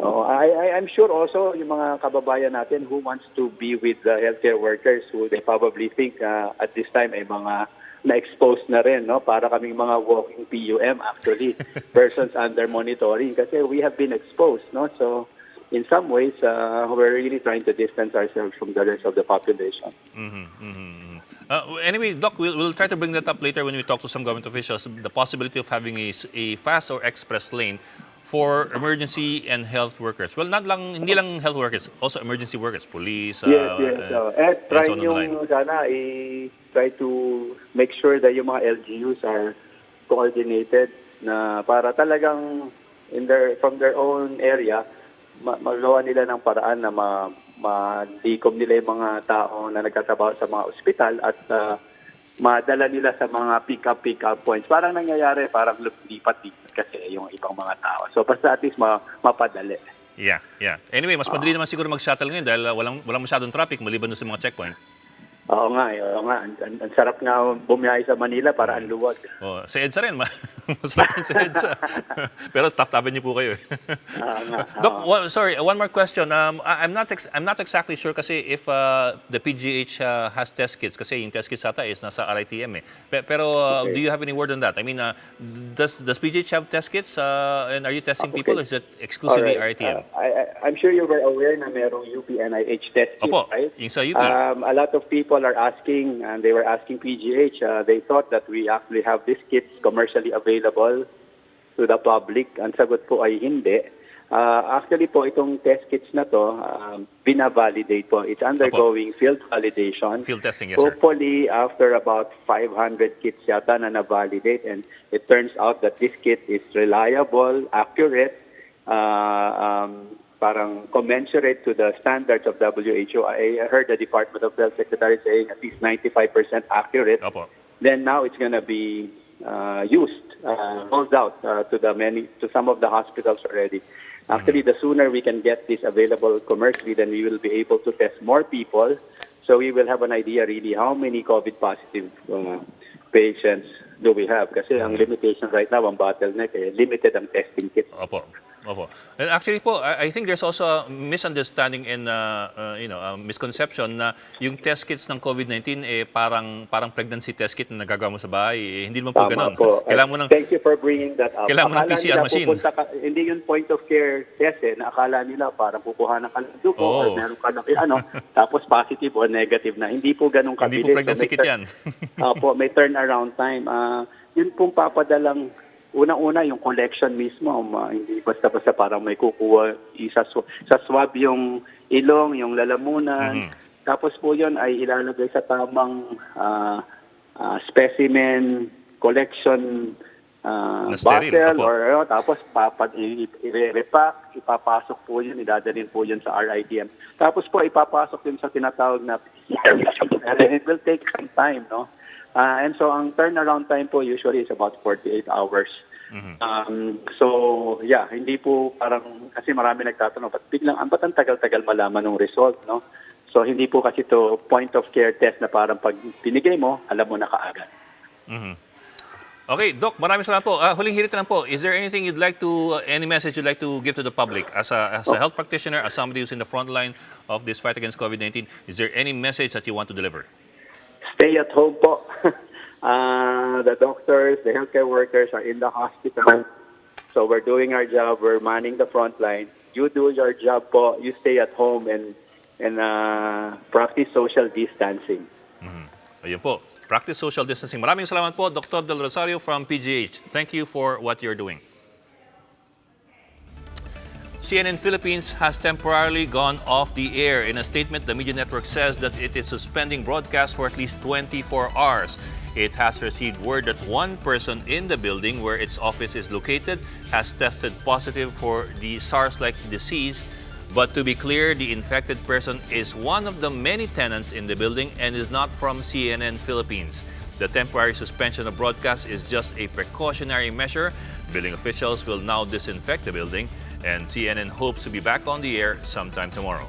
I'm sure also yung mga kababayan natin who wants to be with the healthcare workers who they probably think at this time ay mga na-expose na rin, no? Para kaming mga walking PUM actually, persons under monitoring kasi we have been exposed, no? So in some ways, we're really trying to distance ourselves from the rest of the population. Anyway, Doc, we'll try to bring that up later when we talk to some government officials, the possibility of having a fast or express lane for emergency and health workers. Well, hindi lang health workers, also emergency workers, police, Yes. And try so on the line. yung sana try to make sure that yung mga LGUs are coordinated na para talagang from their own area magawa nila ng paraan na malikom nila yung mga tao na nagtatrabaho sa mga ospital at madala nila sa mga pick-up points. Parang nangyayari, parang lipat kasi yung ibang mga tao. So basta at least mapadali. Yeah. Anyway, mas madali naman siguro mag-shuttle ngayon dahil walang masyadong traffic maliban doon sa mga checkpoint. Oo nga. Ang sarap nga bumiyahe sa Manila para ang luwag. Sa EDSA rin, masarap din sa EDSA. Pero tough-taban niyo po kayo. Doc, sorry, one more question. I'm not exactly sure kasi if the PGH has test kits kasi yung test kits ata is nasa RITM Pero Okay. do you have any word on that? I mean, does PGH have test kits and are you testing people or is it exclusively Alright. RITM? I'm sure you were aware na merong UP NIH test kit, Opo, right? yung sa UP. A lot of people are asking, and they were asking PGH, they thought that we actually have these kits commercially available to the public. Ang sagot po ay hindi. Actually po, itong test kits na to, binavalidate po. It's undergoing field validation. Field testing, yes, sir. Hopefully, after about 500 kits yata na na-validate, and it turns out that this kit is reliable, accurate, parang commensurate to the standards of WHO. I heard the Department of Health Secretary saying at least 95% accurate. Opo. Then now it's going to be used, rolled out to some of the hospitals already. Actually, the sooner we can get this available commercially, then we will be able to test more people. So we will have an idea really how many COVID positive patients do we have. Kasi ang limitation right now, ang bottleneck, limited ang testing kit. Opo. And actually po, I think there's also a misunderstanding and misconception na yung test kits ng COVID-19 parang pregnancy test kit na nagagawa mo sa bahay. Hindi naman po ganoon. Kailangan mo ng Thank you for bringing that up. Kailangan mo ng PCR machine. Hindi yun point of care test na akala nila parang kukuha ng dugo or meron ka ng tapos positive or negative na. Hindi po ganun kabilis. Hindi po pregnancy kit yan. May turnaround time. Yun pong papadalang unang-una yung collection mismo, hindi basta-basta parang may kukuha sa swab yung ilong, yung lalamunan. Tapos po yun ay ilalagay sa tamang specimen collection bottle or tapos i-repack, ipapasok po yun, idadalhin po yun sa RITM. Tapos po ipapasok yun sa tinatawag na and it will take some time, no? And so ang turnaround time po usually is about 48 hours. So, hindi po parang, kasi marami nagtatanong, ba't ang tagal-tagal malaman ng result, no? So, hindi po kasi to point of care test na parang pag binigay mo, alam mo na kaagad. Okay, Doc, maraming salamat po. Huling hirit lang po, is there anything any message you'd like to give to the public as a health practitioner, as somebody who's in the front line of this fight against COVID-19? Is there any message that you want to deliver? Stay at home po. The doctors, the healthcare workers are in the hospital. So we're doing our job. We're manning the front line. You do your job po. You stay at home and practice social distancing. Ayun po. Practice social distancing. Maraming salamat po, Dr. Del Rosario from PGH. Thank you for what you're doing. CNN Philippines has temporarily gone off the air. In a statement, the media network says that it is suspending broadcast for at least 24 hours. It has received word that one person in the building where its office is located has tested positive for the SARS-like disease. But to be clear, the infected person is one of the many tenants in the building and is not from CNN Philippines. The temporary suspension of broadcast is just a precautionary measure. Building officials will now disinfect the building, and CNN hopes to be back on the air sometime tomorrow.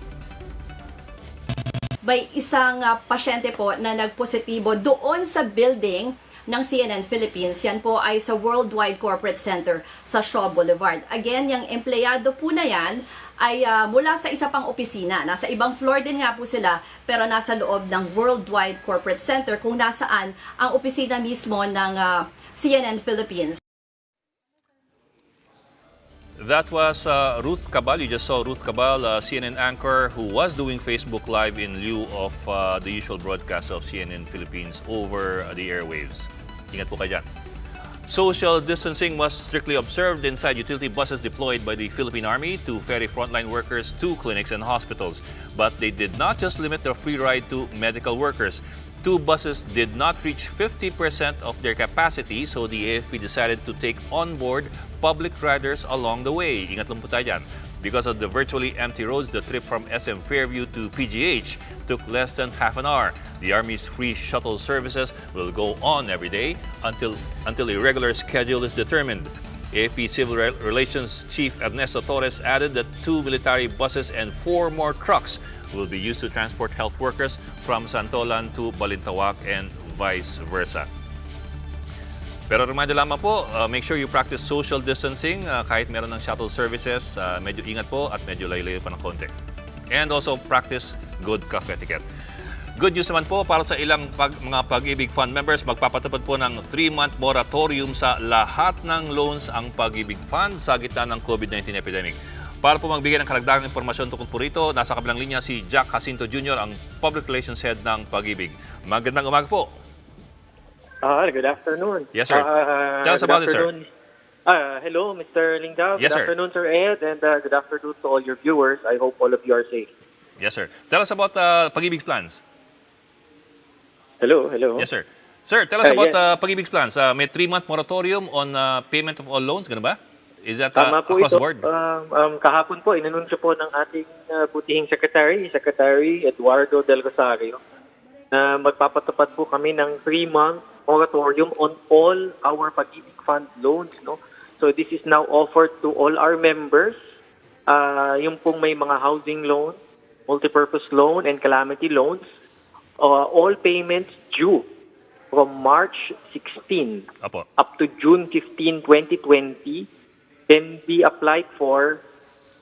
May isang pasyente po na nagpositibo doon sa building ng CNN Philippines. Yan po ay sa Worldwide Corporate Center sa Shaw Boulevard. Again, yung empleyado po na yan ay mula sa isa pang opisina. Nasa ibang floor din nga po sila, pero nasa loob ng Worldwide Corporate Center kung nasaan ang opisina mismo ng CNN Philippines. That was Ruth Cabal. You just saw Ruth Cabal, CNN anchor who was doing Facebook Live in lieu of the usual broadcast of CNN Philippines over the airwaves. Ingat po kayo dyan. Social distancing was strictly observed inside utility buses deployed by the Philippine Army to ferry frontline workers to clinics and hospitals. But they did not just limit their free ride to medical workers. 2 buses did not reach 50% of their capacity, so the AFP decided to take on board public riders along the way. Ingat lang po tayo dyan. Because of the virtually empty roads, the trip from SM Fairview to PGH took less than half an hour. The Army's free shuttle services will go on every day until a regular schedule is determined. AFP Civil Relations Chief Ernesto Torres added that 2 military buses and 4 more trucks will be used to transport health workers from Santolan to Balintawak and vice versa. Pero reminder lamang po, make sure you practice social distancing kahit meron ng shuttle services. Medyo ingat po at medyo layo pa ng konti. And also practice good cafe etiquette. Good news naman po para sa ilang mga Pag-ibig Fund members, magpapatupad po ng 3-month moratorium sa lahat ng loans ang Pag-ibig Fund sa gitna ng COVID-19 epidemic. Para po magbigay ng karagdagang impormasyon tungkol po rito, nasa kabilang linya si Jack Jacinto Jr., ang Public Relations Head ng Pag-ibig. Magandang umaga po. Good afternoon. Yes, sir. Tell us about it, sir. Hello, Mr. Lingao. Yes, good sir. afternoon, Sir Ed, and good afternoon to all your viewers. I hope all of you are safe. Yes, sir. Tell us about Pag-ibig's plans. Hello. Yes, sir. Sir, tell us about yes. Pag-ibig's plans. May 3-month moratorium on payment of all loans, gano'n ba? Is that Tama po across ito. the board? Kahapon po, inanunsyo po ng ating butihing Secretary Eduardo Del Rosario, na magpapatupad po kami ng 3-month moratorium on all our Pag-ibig Fund loans. No? So this is now offered to all our members. Yung pong may mga housing loan, multipurpose loan, and calamity loans. All payments due from March 16 Apo. up to June 15, 2020 can be applied for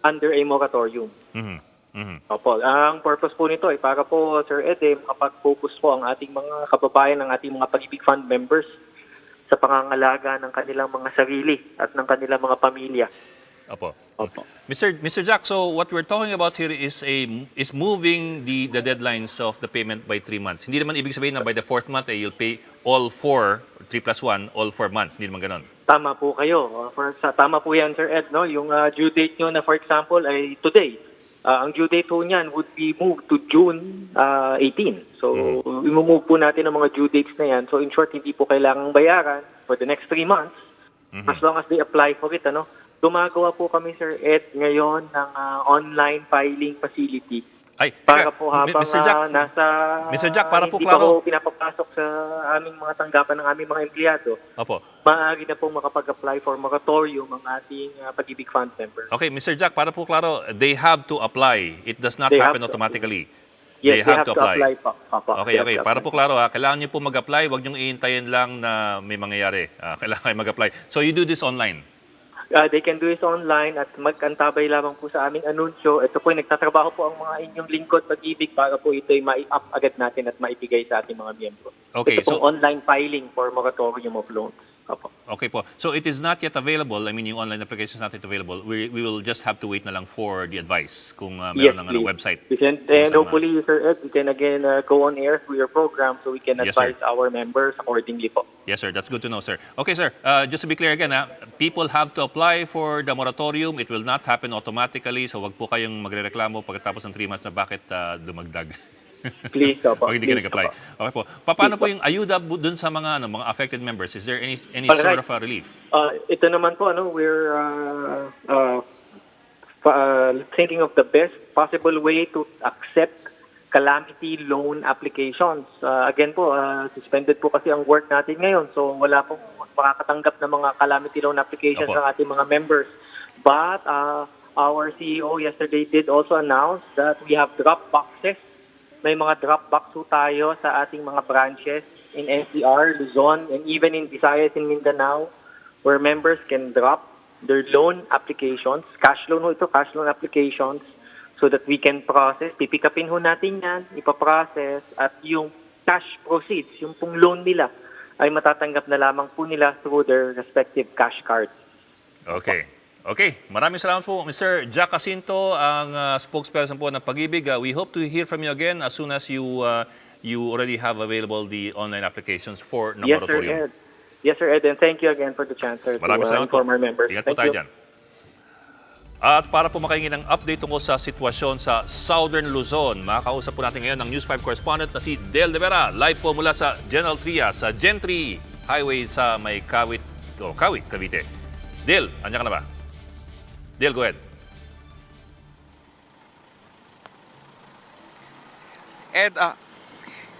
under a moratorium. Opo. Ang purpose po nito ay para po, Sir Ed, makapag-focus po ang ating mga kababayan, ang ating mga Pag-ibig Fund members sa pangangalaga ng kanilang mga sarili at ng kanilang mga pamilya. Opo. Opo. Mr. Jack, so what we're talking about here is moving the deadlines of the payment by 3 months. Hindi naman ibig sabihin na by the 4th month you'll pay all 3 plus 1, all 4 months. Hindi naman ganon. Tama po kayo. Tama po yan, Sir Ed. No? Yung due date nyo na, for example, ay today. Ang due date po niyan would be moved to June 18. So, imumove po natin ang mga due dates na yan. So, in short, hindi po kailangang bayaran for the next 3 months as long as they apply for it. Gumagawa po kami, Sir Ed, ngayon ng online filing facility. Ay, para teka, po habang Mr. Jack, Mr. Jack, para po hindi klaro. pa po pinapapasok sa aming mga tanggapan ng aming mga empleyado, Opo. maaari na po makapag-apply for moratorium ang ating Pag-ibig Fund members. Okay, Mr. Jack, para po klaro, they have to apply. It does not They happen have to. automatically. Yes, they have to apply po. Opo, Okay, they have okay. to Para apply. po klaro, kailangan niyo po mag-apply. Huwag niyong iintayin lang na may mangyayari. Kailangan kayo mag-apply. So you do this online? They can do it online at magkantabay lamang po sa aming anunsyo. Ito po, nagtatrabaho po ang mga inyong lingkod Pag-ibig para po ito'y mai-up agad natin at maibigay sa ating mga miyembro. Okay, Ito pong online filing for moratorium of loans. Opo. Okay po. So it is not yet available. I mean, yung online application is not yet available. We will just have to wait na lang for the advice kung meron ng please. website. And hopefully, Sir Ed, we can again go on air through your program so we can Yes, sir. advise our members accordingly po. Yes, sir. That's good to know, sir. Okay, sir. Just to be clear again, people have to apply for the moratorium. It will not happen automatically. So wag po kayong magrereklamo pagkatapos ng 3 months na bakit dumagdag. Please, opo. Pag hindi ka Please, nag-apply. opo. Okay po. Paano po yung ayuda dun sa mga mga affected members? Is there any Alright. sort of relief? Ito naman po, we're thinking of the best possible way to accept calamity loan applications. Again po, suspended po kasi ang work natin ngayon. So wala pong makakatanggap ng mga calamity loan applications Opo. ng ating mga members. But our CEO yesterday did also announce that we have drop boxes. May mga drop box po tayo sa ating mga branches in NCR, Luzon, and even in Visayas and Mindanao, where members can drop their loan applications, cash loan applications, so that we can process. Pipikapin ho natin yan, ipaprocess, at yung cash proceeds, yung pong loan nila, ay matatanggap na lamang po nila through their respective cash cards. Okay. Okay, maraming salamat po, Mr. Jack Jacinto, ang spokesperson po ng Pag-ibig. We hope to hear from you again as soon as you already have available the online applications for Yes, sir, moratorium. Ed. Yes, sir, Ed, and thank you again for the chance, sir, Maraming to salamat po. inform our members. Ingat po Thank tayo you. dyan. At para po makahingi ng update tungkol sa sitwasyon sa Southern Luzon, makakausap po natin ngayon ng News 5 correspondent na si Del De Vera, live po mula sa General Tria sa Gentry Highway sa may Kawit, Cavite. Del, andyan ka na ba? Del, go ahead.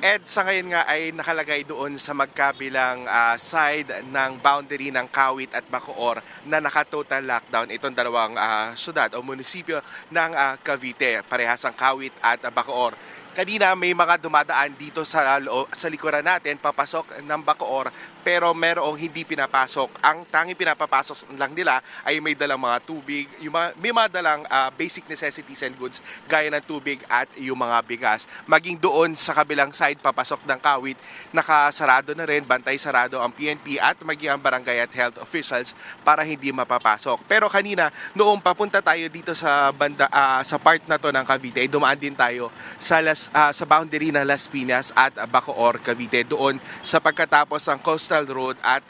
Ed, sa ngayon nga ay nakalagay doon sa magkabilang side ng boundary ng Kawit at Bacoor na naka-total lockdown itong dalawang syudad o munisipyo ng Cavite, parehas ang Kawit at Bacoor. Kanina may mga dumadaan dito sa likuran natin, papasok ng Bacoor, pero merong hindi pinapasok. Ang tanging pinapapasok lang nila ay may dalang mga tubig, may mga dalang basic necessities and goods gaya ng tubig at yung mga bigas. Maging doon sa kabilang side, papasok ng Kawit, nakasarado na rin, bantay sarado ang PNP at maging ang barangay at health officials para hindi mapapasok. Pero kanina, noong papunta tayo dito sa banda, sa part na to ng Cavite, ay dumaan din tayo sa boundary ng Las Piñas at Bacoor, Cavite, doon sa pagkatapos ng Coastal Road at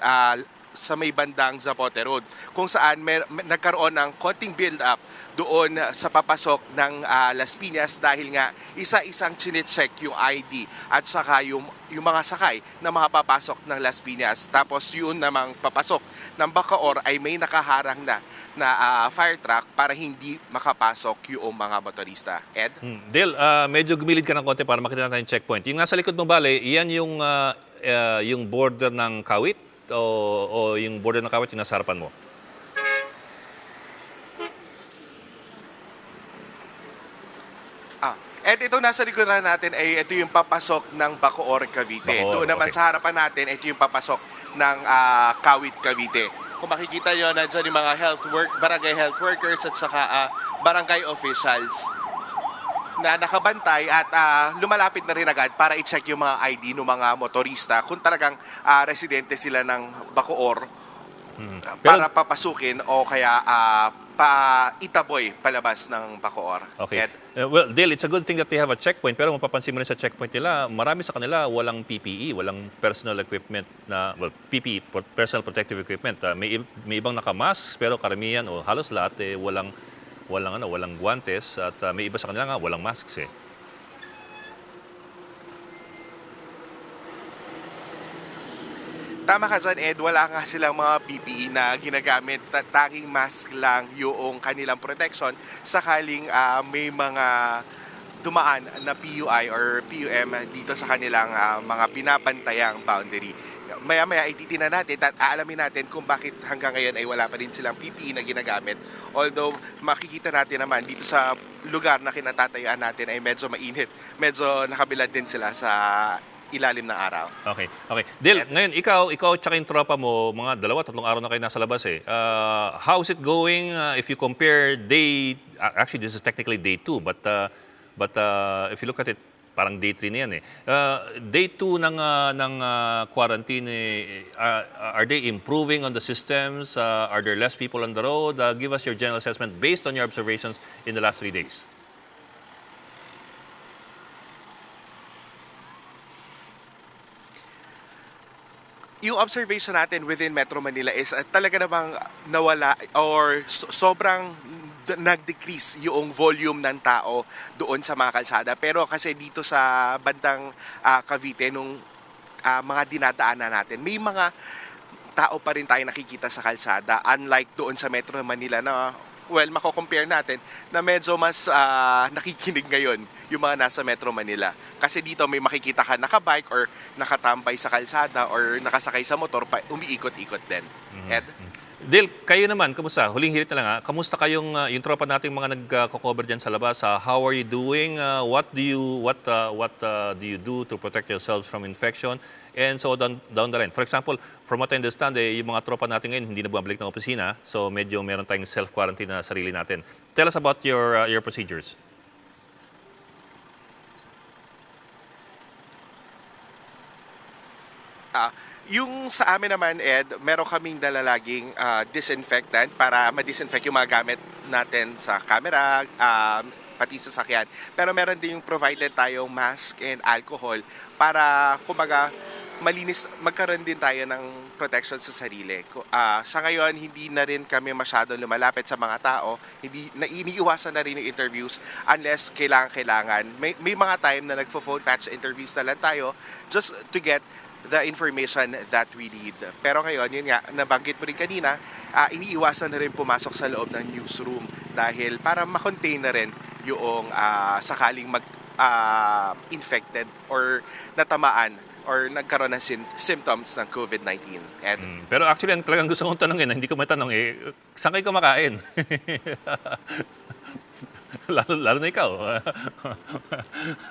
sa may bandang Zapote Road, kung saan nagkaroon ng konting build-up doon sa papasok ng Las Piñas dahil nga isa-isang chinecheck yung ID at saka yung mga sakay na makapapasok ng Las Piñas. Tapos yun namang papasok ng Bacoor ay may nakaharang na fire truck para hindi makapasok yung mga motorista. Ed? Del, medyo gumilid ka ng konti para makita natin yung checkpoint. Yung nasa likod mo, bale, iyan yung border ng Kawit o yung border ng Kawit yung nasa harapan mo? At ito nasa likuran natin ay ito yung papasok ng Bacoor, Cavite. Bacoor, Doon naman okay. sa harapan natin, ito yung papasok ng Kawit, Cavite. Kung makikita nyo, nandiyan yung mga barangay health workers at saka barangay officials na nakabantay at lumalapit na rin agad para i-check yung mga ID ng mga motorista kung talagang residente sila ng Bacoor para papasukin o kaya itaboy palabas ng Bacoor. Okay. Well, Dale, it's a good thing that they have a checkpoint, pero mapapansin mo rin sa checkpoint nila, marami sa kanila walang PPE, walang personal equipment PPE, personal protective equipment. May ibang naka-mask, pero karamihan o halos lahat walang guantes at may iba sa kanila nga walang masks eh. Tama ka dyan, Ed. Wala nga silang mga PPE na ginagamit. Tanging mask lang yung kanilang protection sakaling may mga dumaan na PUI or PUM dito sa kanilang mga pinapantayang boundary. Maya-maya ititingnan natin at aalamin natin kung bakit hanggang ngayon ay wala pa din silang PPE na ginagamit. Although makikita natin naman dito sa lugar na kinatatayuan natin ay medyo mainit. Medyo nakabilad din sila sa ilalim ng araw. Okay. Dil, ngayon ikaw tsaka yung tropa mo, mga 2-3 araw na kayo nasa labas eh. How's it going if you compare actually this is technically day 2, but if you look at it, parang day 3 na yan eh. Day 2 ng quarantine, are they improving on the systems? Are there less people on the road? Give us your general assessment based on your observations in the last 3 days. Yung observation natin within Metro Manila is talaga namang nawala or sobrang nag-decrease yung volume ng tao doon sa mga kalsada. Pero kasi dito sa bandang Cavite, nung mga dinadaanan natin, may mga tao pa rin tayo nakikita sa kalsada. Unlike doon sa Metro Manila na, mako-compare natin na medyo mas nakikinig ngayon yung mga nasa Metro Manila. Kasi dito may makikita ka nakabike or nakatambay sa kalsada or nakasakay sa motor, umiikot-ikot din. Ed? Dale, kayo naman, kamusta? Huling hirit na lang ha. Kamusta kayong yung tropa nating mga nagko-cover diyan sa labas? How are you doing? What do you do to protect yourselves from infection? And so down the line. For example, from what I understand, yung mga tropa natin ngayon hindi na bumabalik ng opisina. So medyo meron tayong self-quarantine na sarili natin. Tell us about your procedures. Yung sa amin naman, Ed, meron kaming dala laging disinfectant para ma-disinfect yung mga gamit natin sa camera, pati sa sakyan. Pero meron din yung provided tayong mask and alcohol para, kumbaga, malinis, magkaroon din tayo ng protection sa sarili. Sa ngayon, hindi na rin kami masyadong lumalapit sa mga tao. Iniiwasan na rin yung interviews unless kailangan. May mga time na nagfo-phone patch interviews na lang tayo just to get the information that we need. Pero ngayon, yun nga, nabanggit mo rin kanina, iniiwasan na rin pumasok sa loob ng newsroom dahil para ma-contain na rin yung sakaling mag-infected or natamaan or nagkaroon ng symptoms ng COVID-19. Pero actually, ang talagang gusto kong tanongin, hindi ko matanong saan kayo kumakain? lalo na ikaw.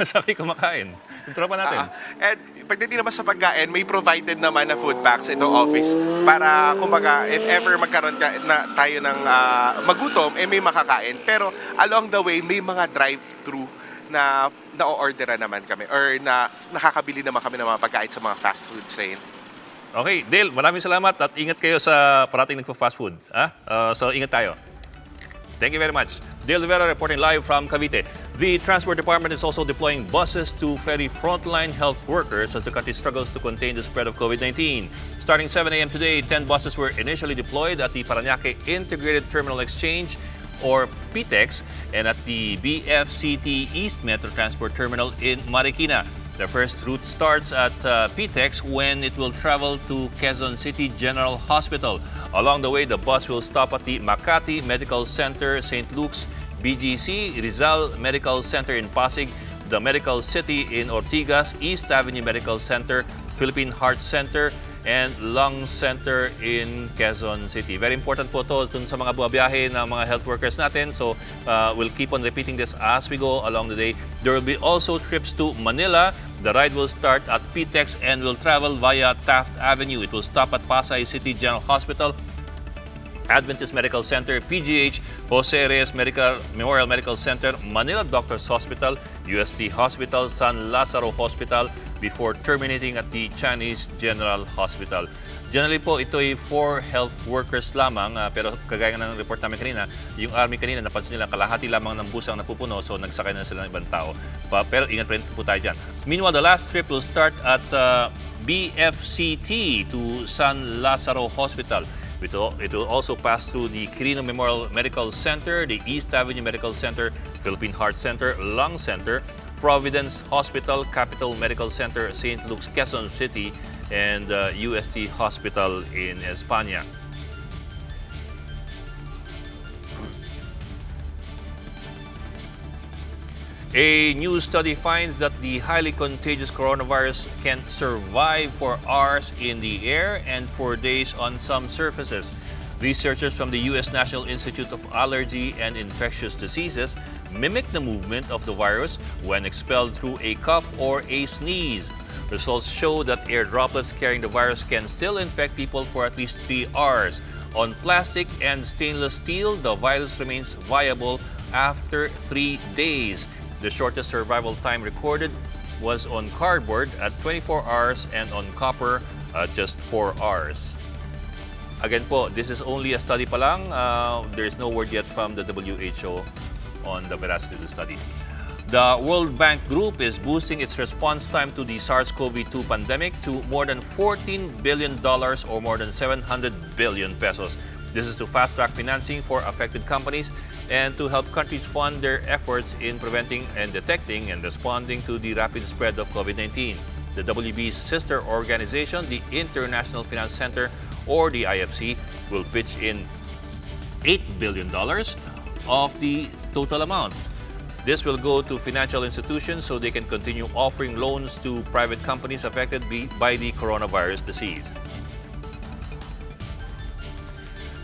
Saan kayo kumakain? Yung tropa natin. And pagdating naman sa pagkain, may provided naman na food packs itong office para, kumbaga, if ever magkaroon tayo ng magutom, may makakain. Pero along the way, may mga drive-thru na na-orderan naman kami or na nakakabili naman kami ng mga pagkain sa mga fast food chain. Okay, Dale, maraming salamat at ingat kayo sa parating nagpo-fast food. So ingat tayo. Thank you very much. Dale Rivera reporting live from Cavite. The Transport Department is also deploying buses to ferry frontline health workers as the country struggles to contain the spread of COVID-19. Starting 7 a.m. today, 10 buses were initially deployed at the Parañaque Integrated Terminal Exchange or PTEX and at the BFCT East Metro Transport Terminal in Marikina. The first route starts at PTEX when it will travel to Quezon City General Hospital. Along the way, the bus will stop at the Makati Medical Center, St. Luke's, BGC, Rizal Medical Center in Pasig, the Medical City in Ortigas, East Avenue Medical Center, Philippine Heart Center, and Lung Center in Quezon City. Very important po ito dun sa mga buwabiyahe ng mga health workers natin. So we'll keep on repeating this as we go along the day. There will be also trips to Manila. The ride will start at PTEX and will travel via Taft Avenue. It will stop at Pasay City General Hospital, Adventist Medical Center, PGH, Jose Reyes Memorial Medical Center, Manila Doctors Hospital, UST Hospital, San Lazaro Hospital, before terminating at the Chinese General Hospital. Generally po, ito ay for health workers lamang, pero kagaya ng report namin kanina, yung Army kanina, napansin nila kalahati lamang ng busang napupuno, so nagsakay na sila ng ibang tao. Pero ingat pa rin po tayo dyan. Meanwhile, the last trip will start at BFCT to San Lazaro Hospital. It will also pass through the Quirino Memorial Medical Center, the East Avenue Medical Center, Philippine Heart Center, Lung Center, Providence Hospital, Capital Medical Center, St. Luke's, Quezon City, and UST Hospital in España. A new study finds that the highly contagious coronavirus can survive for hours in the air and for days on some surfaces. Researchers from the U.S. National Institute of Allergy and Infectious Diseases mimic the movement of the virus when expelled through a cough or a sneeze. Results show that air droplets carrying the virus can still infect people for at least 3 hours. On plastic and stainless steel, the virus remains viable after 3 days. The shortest survival time recorded was on cardboard at 24 hours and on copper at just 4 hours. Again po, this is only a study pa lang. There is no word yet from the WHO on the veracity of the study. The World Bank Group is boosting its response time to the SARS-CoV-2 pandemic to more than $14 billion or more than 700 billion pesos. This is to fast-track financing for affected companies and to help countries fund their efforts in preventing and detecting and responding to the rapid spread of COVID-19. The WB's sister organization, the International Finance Center, or the IFC, will pitch in $8 billion of the total amount. This will go to financial institutions so they can continue offering loans to private companies affected by the coronavirus disease.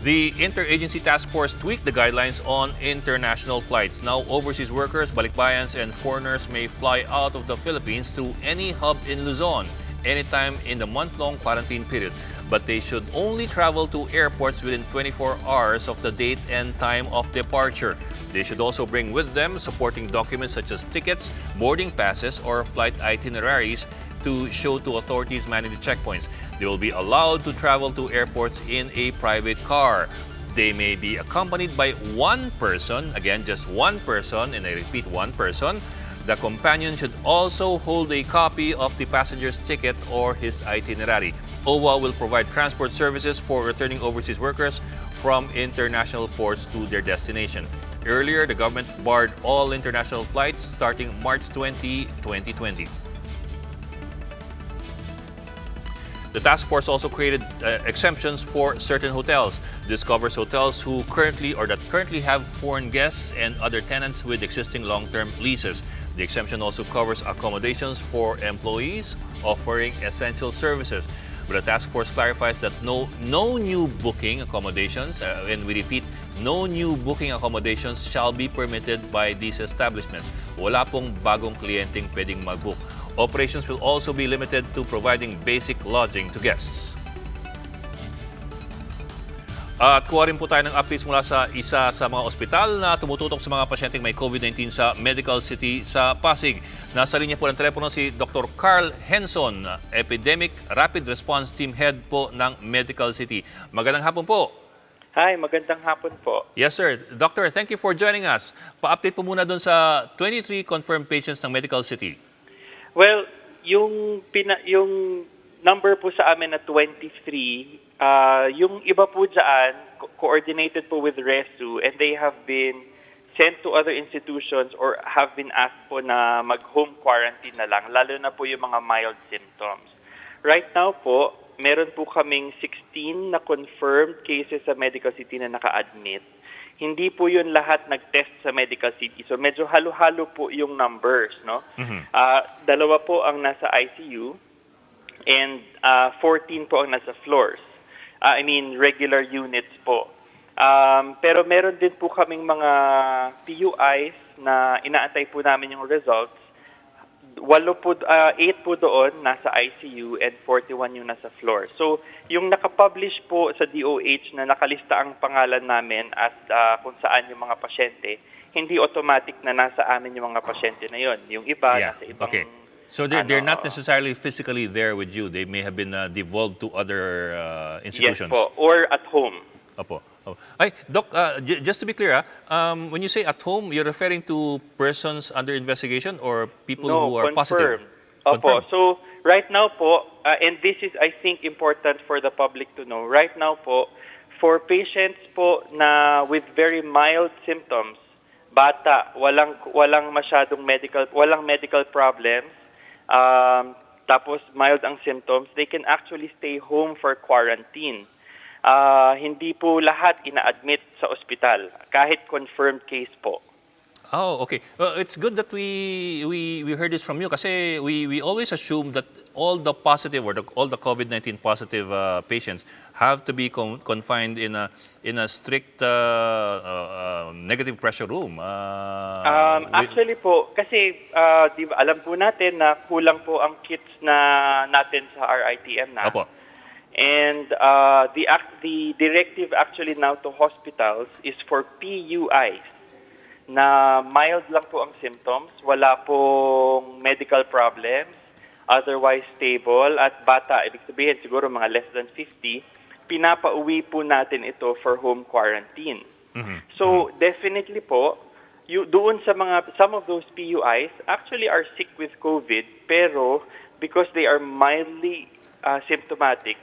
The Interagency Task Force tweaked the guidelines on international flights. Now, overseas workers, balikbayans, and foreigners may fly out of the Philippines through any hub in Luzon anytime in the month-long quarantine period. But they should only travel to airports within 24 hours of the date and time of departure. They should also bring with them supporting documents such as tickets, boarding passes, or flight itineraries to show to authorities manning the checkpoints. They will be allowed to travel to airports in a private car. They may be accompanied by one person, again, just one person, and I repeat, one person. The companion should also hold a copy of the passenger's ticket or his itinerary. OWA will provide transport services for returning overseas workers from international ports to their destination. Earlier, the government barred all international flights starting March 20, 2020. The task force also created exemptions for certain hotels. This covers hotels who currently have foreign guests and other tenants with existing long-term leases. The exemption also covers accommodations for employees offering essential services. But the task force clarifies that no new booking accommodations, and we repeat, no new booking accommodations shall be permitted by these establishments. Wala pong bagong kliyenteng pwedeng mag-book. Operations will also be limited to providing basic lodging to guests. At kuha rin po tayo ng updates mula sa isa sa mga ospital na tumututok sa mga pasyenteng may COVID-19 sa Medical City sa Pasig. Nasa linya po ng telepono si Dr. Carl Henson, Epidemic Rapid Response Team Head po ng Medical City. Magandang hapon po. Hi, magandang hapon po. Yes, sir. Doctor, thank you for joining us. Pa-update po muna doon sa 23 confirmed patients ng Medical City. Well, yung number po sa amin na 23, yung iba po dyan, coordinated po with RESU, and they have been sent to other institutions or have been asked po na mag-home quarantine na lang, lalo na po yung mga mild symptoms. Right now po, meron po kaming 16 na confirmed cases sa Medical City na naka-admit. Hindi po yun lahat nag-test sa Medical City. So medyo halo-halo po yung numbers, no? Dalawa po ang nasa ICU and 14 po ang nasa floors. Regular units po. Pero meron din po kaming mga PUIs na inaantay po namin yung results. 8 po doon nasa ICU and 41 yung nasa floor. So, yung nakapublish po sa DOH na nakalista ang pangalan namin at kung saan yung mga pasyente, hindi automatic na nasa amin yung mga pasyente na yon. Yung iba, nasa ibang... Okay. So they're not necessarily physically there with you. They may have been devolved to other institutions. Yes po, or at home. Opo. Oh. Ay, Doc, just to be clear, when you say at home, you're referring to persons under investigation or people who are confirmed. positive? Opo. So, right now po, and this is, I think, important for the public to know, right now po, for patients po na with very mild symptoms, bata, walang medical problems, tapos mild ang symptoms, they can actually stay home for quarantine. Hindi po lahat ina-admit sa ospital, kahit confirmed case po. Oh, okay. Well, it's good that we heard this from you kasi we always assume that all the positive or all the COVID-19 positive patients have to be confined in a strict negative pressure room. Actually po, kasi alam po natin na kulang po ang kits natin sa RITM na. Opo. And the directive actually now to hospitals is for PUIs na mild lang po ang symptoms, wala pong medical problems, otherwise stable, at bata, ibig sabihin siguro mga less than 50, pinapauwi po natin ito for home quarantine. So definitely po, doon sa some of those PUIs actually are sick with COVID, pero because they are mildly symptomatic,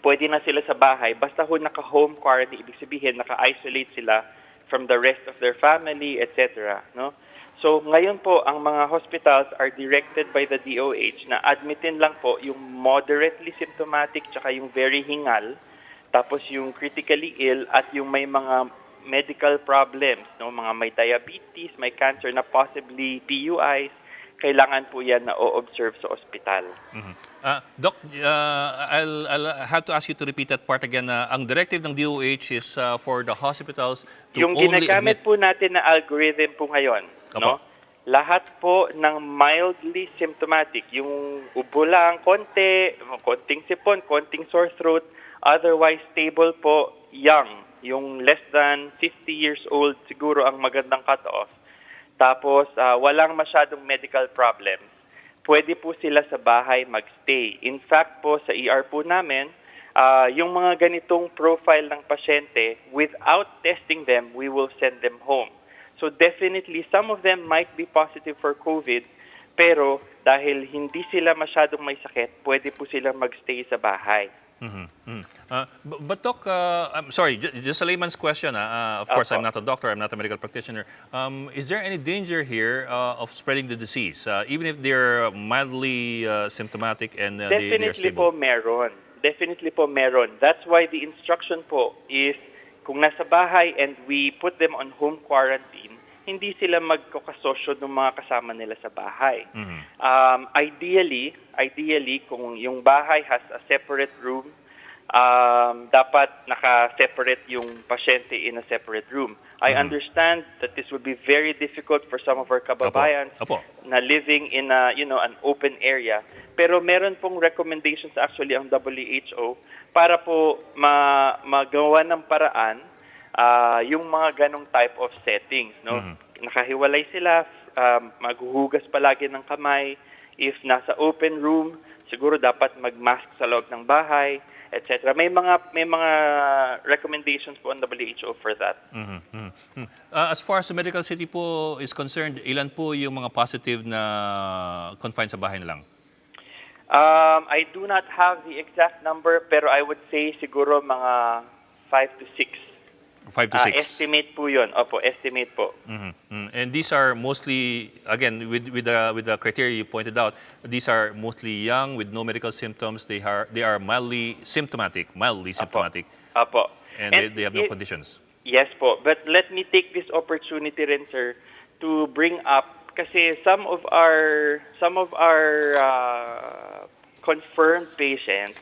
pwede na sila sa bahay. Basta naka-home quarantine, ibig sabihin naka-isolate sila from the rest of their family, etc. No? So ngayon po, ang mga hospitals are directed by the DOH na admitin lang po yung moderately symptomatic tsaka yung very hingal, tapos yung critically ill at yung may mga medical problems, no? Mga may diabetes, may cancer na possibly PUIs, kailangan po yan na o-observe sa ospital. Doc, I'll have to ask you to repeat that part again. Ang directive ng DOH is for the hospitals to Yung only ginagamit admit... po natin na algorithm po ngayon, no? Lahat po ng mildly symptomatic, yung ubo lang, konting sipon, konting sore throat, otherwise stable po, young, yung less than 50 years old siguro ang magandang cutoff. Tapos walang masyadong medical problems. Pwede po sila sa bahay magstay. In fact po sa ER po namin, yung mga ganitong profile ng pasyente, without testing them, we will send them home. So definitely, some of them might be positive for COVID, pero dahil hindi sila masyadong may sakit, pwede po silang magstay sa bahay. But Doc, I'm sorry, just a layman's question. Of course, I'm not a doctor, I'm not a medical practitioner. Is there any danger here of spreading the disease, even if they're mildly symptomatic and they are Definitely stable? po meron. Definitely po meron. That's why the instruction po is kung nasa bahay and we put them on home quarantine, hindi sila magkakasosyo ng mga kasama nila sa bahay. Ideally, kung yung bahay has a separate room, dapat naka-separate yung pasyente in a separate room. I understand that this would be very difficult for some of our kababayans na living in a, an open area. Pero meron pong recommendations actually ang WHO para po magawa ng paraan yung mga ganong type of settings, no? Nakahiwalay sila, maghuhugas palagi ng kamay. If nasa open room, siguro dapat mag-mask sa loob ng bahay, etc. May mga recommendations po ang WHO for that. As far as the medical city po is concerned, ilan po yung mga positive na confined sa bahay na lang? I do not have the exact number, pero I would say siguro mga 5 to 6. 5 to 6? Estimate po yun. Opo, estimate po. And these are mostly, again, with the criteria you pointed out, these are mostly young with no medical symptoms. They are mildly symptomatic. Opo. And they have no conditions. Yes po. But let me take this opportunity rin, sir, to bring up kasi some of our confirmed patients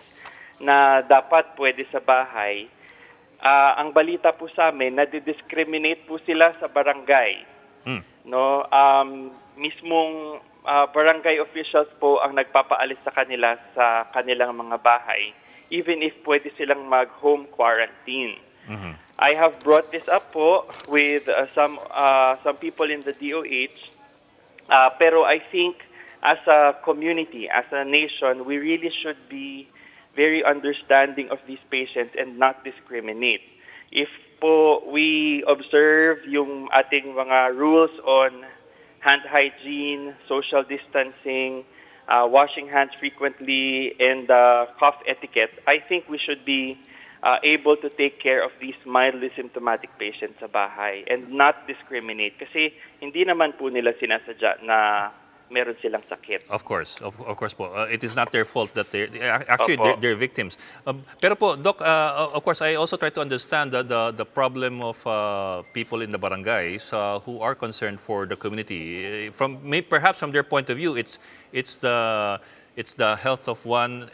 na dapat pwede sa bahay, ang balita po sa amin, nadi-discriminate po sila sa barangay. No, mismong barangay officials po ang nagpapaalis sa kanila sa kanilang mga bahay, even if pwede silang mag-home quarantine. I have brought this up po with some people in the DOH, pero I think as a community, as a nation, we really should be very understanding of these patients and not discriminate. If po we observe yung ating mga rules on hand hygiene, social distancing, washing hands frequently, and cough etiquette, I think we should be able to take care of these mildly symptomatic patients sa bahay and not discriminate. Kasi hindi naman po nila sinasadya na meron silang sakit. Of course po. It is not their fault that they're victims. Pero po, Doc, of course, I also try to understand the problem of people in the barangays who are concerned for the community. Perhaps from their point of view, it's the health of one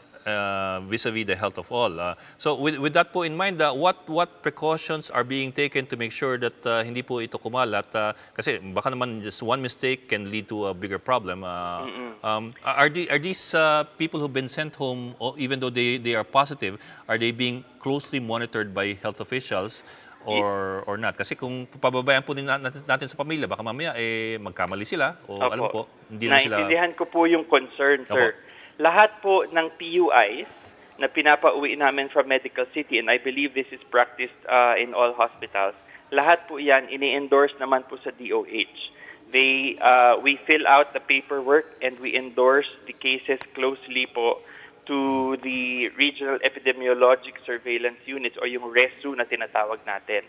vis-a-vis the health of all. So with that po in mind, what precautions are being taken to make sure that hindi po ito kumalat? Kasi baka naman just one mistake can lead to a bigger problem. Are these people who've been sent home, even though they are positive, are they being closely monitored by health officials or not? Kasi kung pababayaan po natin sa pamilya, baka mamaya magkamali sila o alam po, hindi na sila... Naintindihan ko po yung concern, sir. Lahat po ng PUIs na pinapauwi namin from Medical City, and I believe this is practiced in all hospitals, lahat po yan ini-endorse naman po sa DOH. We fill out the paperwork and we endorse the cases closely po to the Regional Epidemiologic Surveillance Units or yung RESU na tinatawag natin.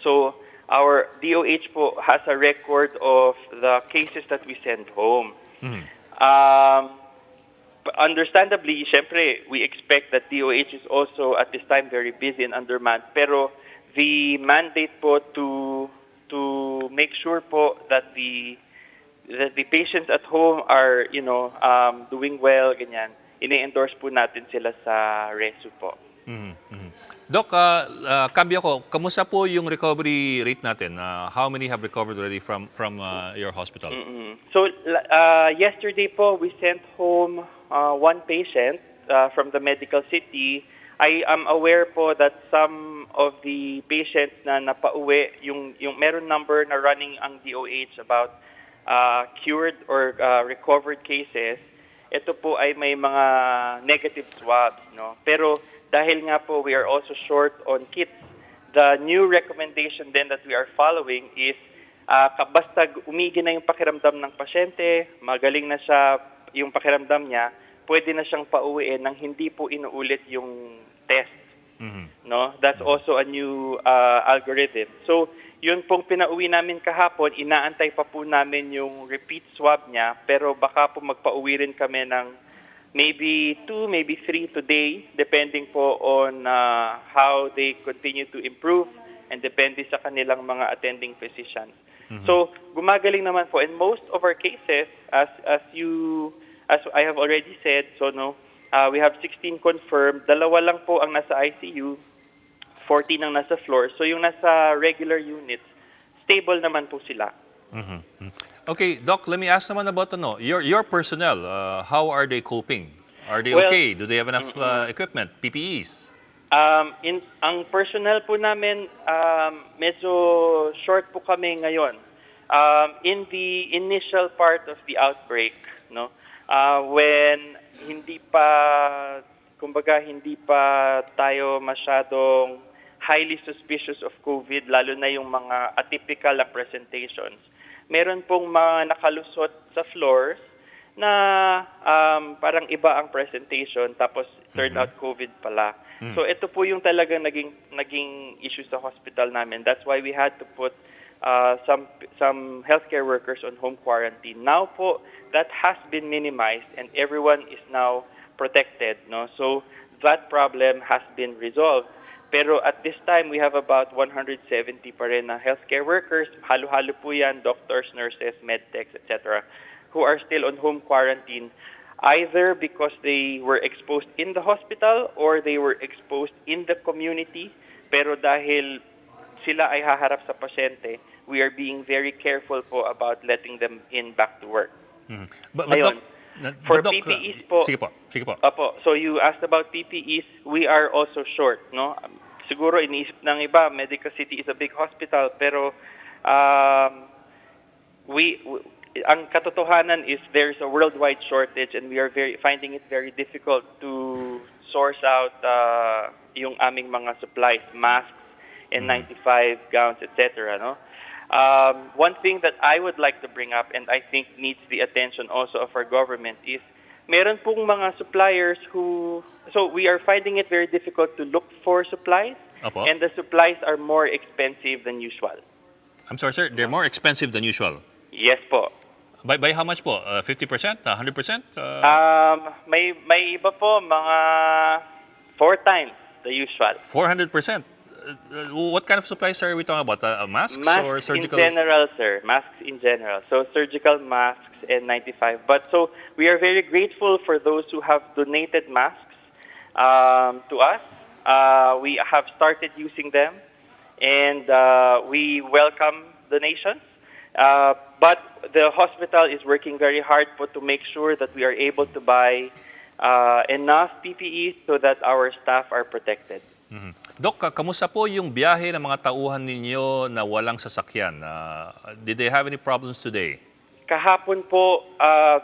So, our DOH po has a record of the cases that we send home. Understandably, syempre, we expect that DOH is also at this time very busy and undermanned. Pero the mandate po to make sure po that the the patients at home are, doing well, ganyan, ini-endorse po natin sila sa RESU po. Doc, cambio ko, kamusta po yung recovery rate natin? How many have recovered already from your hospital? So, yesterday po, we sent home one patient from the medical city. I am aware po that some of the patients na napauwi, yung meron number na running ang DOH about cured or recovered cases. Ito po ay may mga negative swabs, no? Pero dahil nga po we are also short on kits, the new recommendation then that we are following is basta umigi na yung pakiramdam ng pasyente, magaling na siya yung pakiramdam niya, pwede na siyang pauwiin nang hindi po inuulit yung test. No? That's also a new algorithm. So, yun pong pinauwi namin kahapon, inaantay pa po namin yung repeat swab niya, pero baka po magpauwi rin kami ng maybe 2, maybe 3 today, depending po on how they continue to improve and depende sa kanilang mga attending physicians. So, gumagaling naman po. And most of our cases, as I have already said, we have 16 confirmed, 2 lang po ang nasa ICU, 14 ang nasa floor. So yung nasa regular units, stable naman po sila. Okay, Doc, let me ask naman about your personnel. How are they coping? Are they okay? Do they have enough equipment, PPEs? Ang personnel po namin, medyo short po kami ngayon. In the initial part of the outbreak, when hindi pa tayo masyadong highly suspicious of COVID, lalo na yung mga atypical na presentations, meron pong mga nakalusot sa floors na parang iba ang presentation tapos turned out COVID pala. So ito po yung talagang naging issue sa hospital namin. That's why we had to put some healthcare workers on home quarantine. Now po, that has been minimized and everyone is now protected. So that problem has been resolved. Pero at this time, we have about 170 pa rin na healthcare workers, halo-halo po yan, doctors, nurses, medtechs, etc., who are still on home quarantine, either because they were exposed in the hospital or they were exposed in the community. Pero dahil sila ay haharap sa pasyente, we are being very careful po about letting them in back to work. But Ngayon, for Doc, PPEs po, sige po. Opo, so you asked about PPEs, we are also short, no? Siguro iniisip ng iba, Medical City is a big hospital, pero ang katotohanan is there's a worldwide shortage and we are finding it very difficult to source out yung aming mga supplies, masks, N95, gowns, etc. No? One thing that I would like to bring up and I think needs the attention also of our government is meron pong mga suppliers so we are finding it very difficult to look for supplies and the supplies are more expensive than usual. I'm sorry, sir, they're more expensive than usual? Yes po. By how much po? 50%? 100%? May iba po, mga 4 times the usual. 400%? What kind of supplies are we talking about? Masks or surgical? In general, sir. Masks in general. So surgical masks and N95. But so we are very grateful for those who have donated masks to us. We have started using them and we welcome donations. But the hospital is working very hard to make sure that we are able to buy enough PPEs so that our staff are protected. Doc, kamusta po yung biyahe ng mga tauhan ninyo na walang sasakyan? Did they have any problems today? Kahapon po,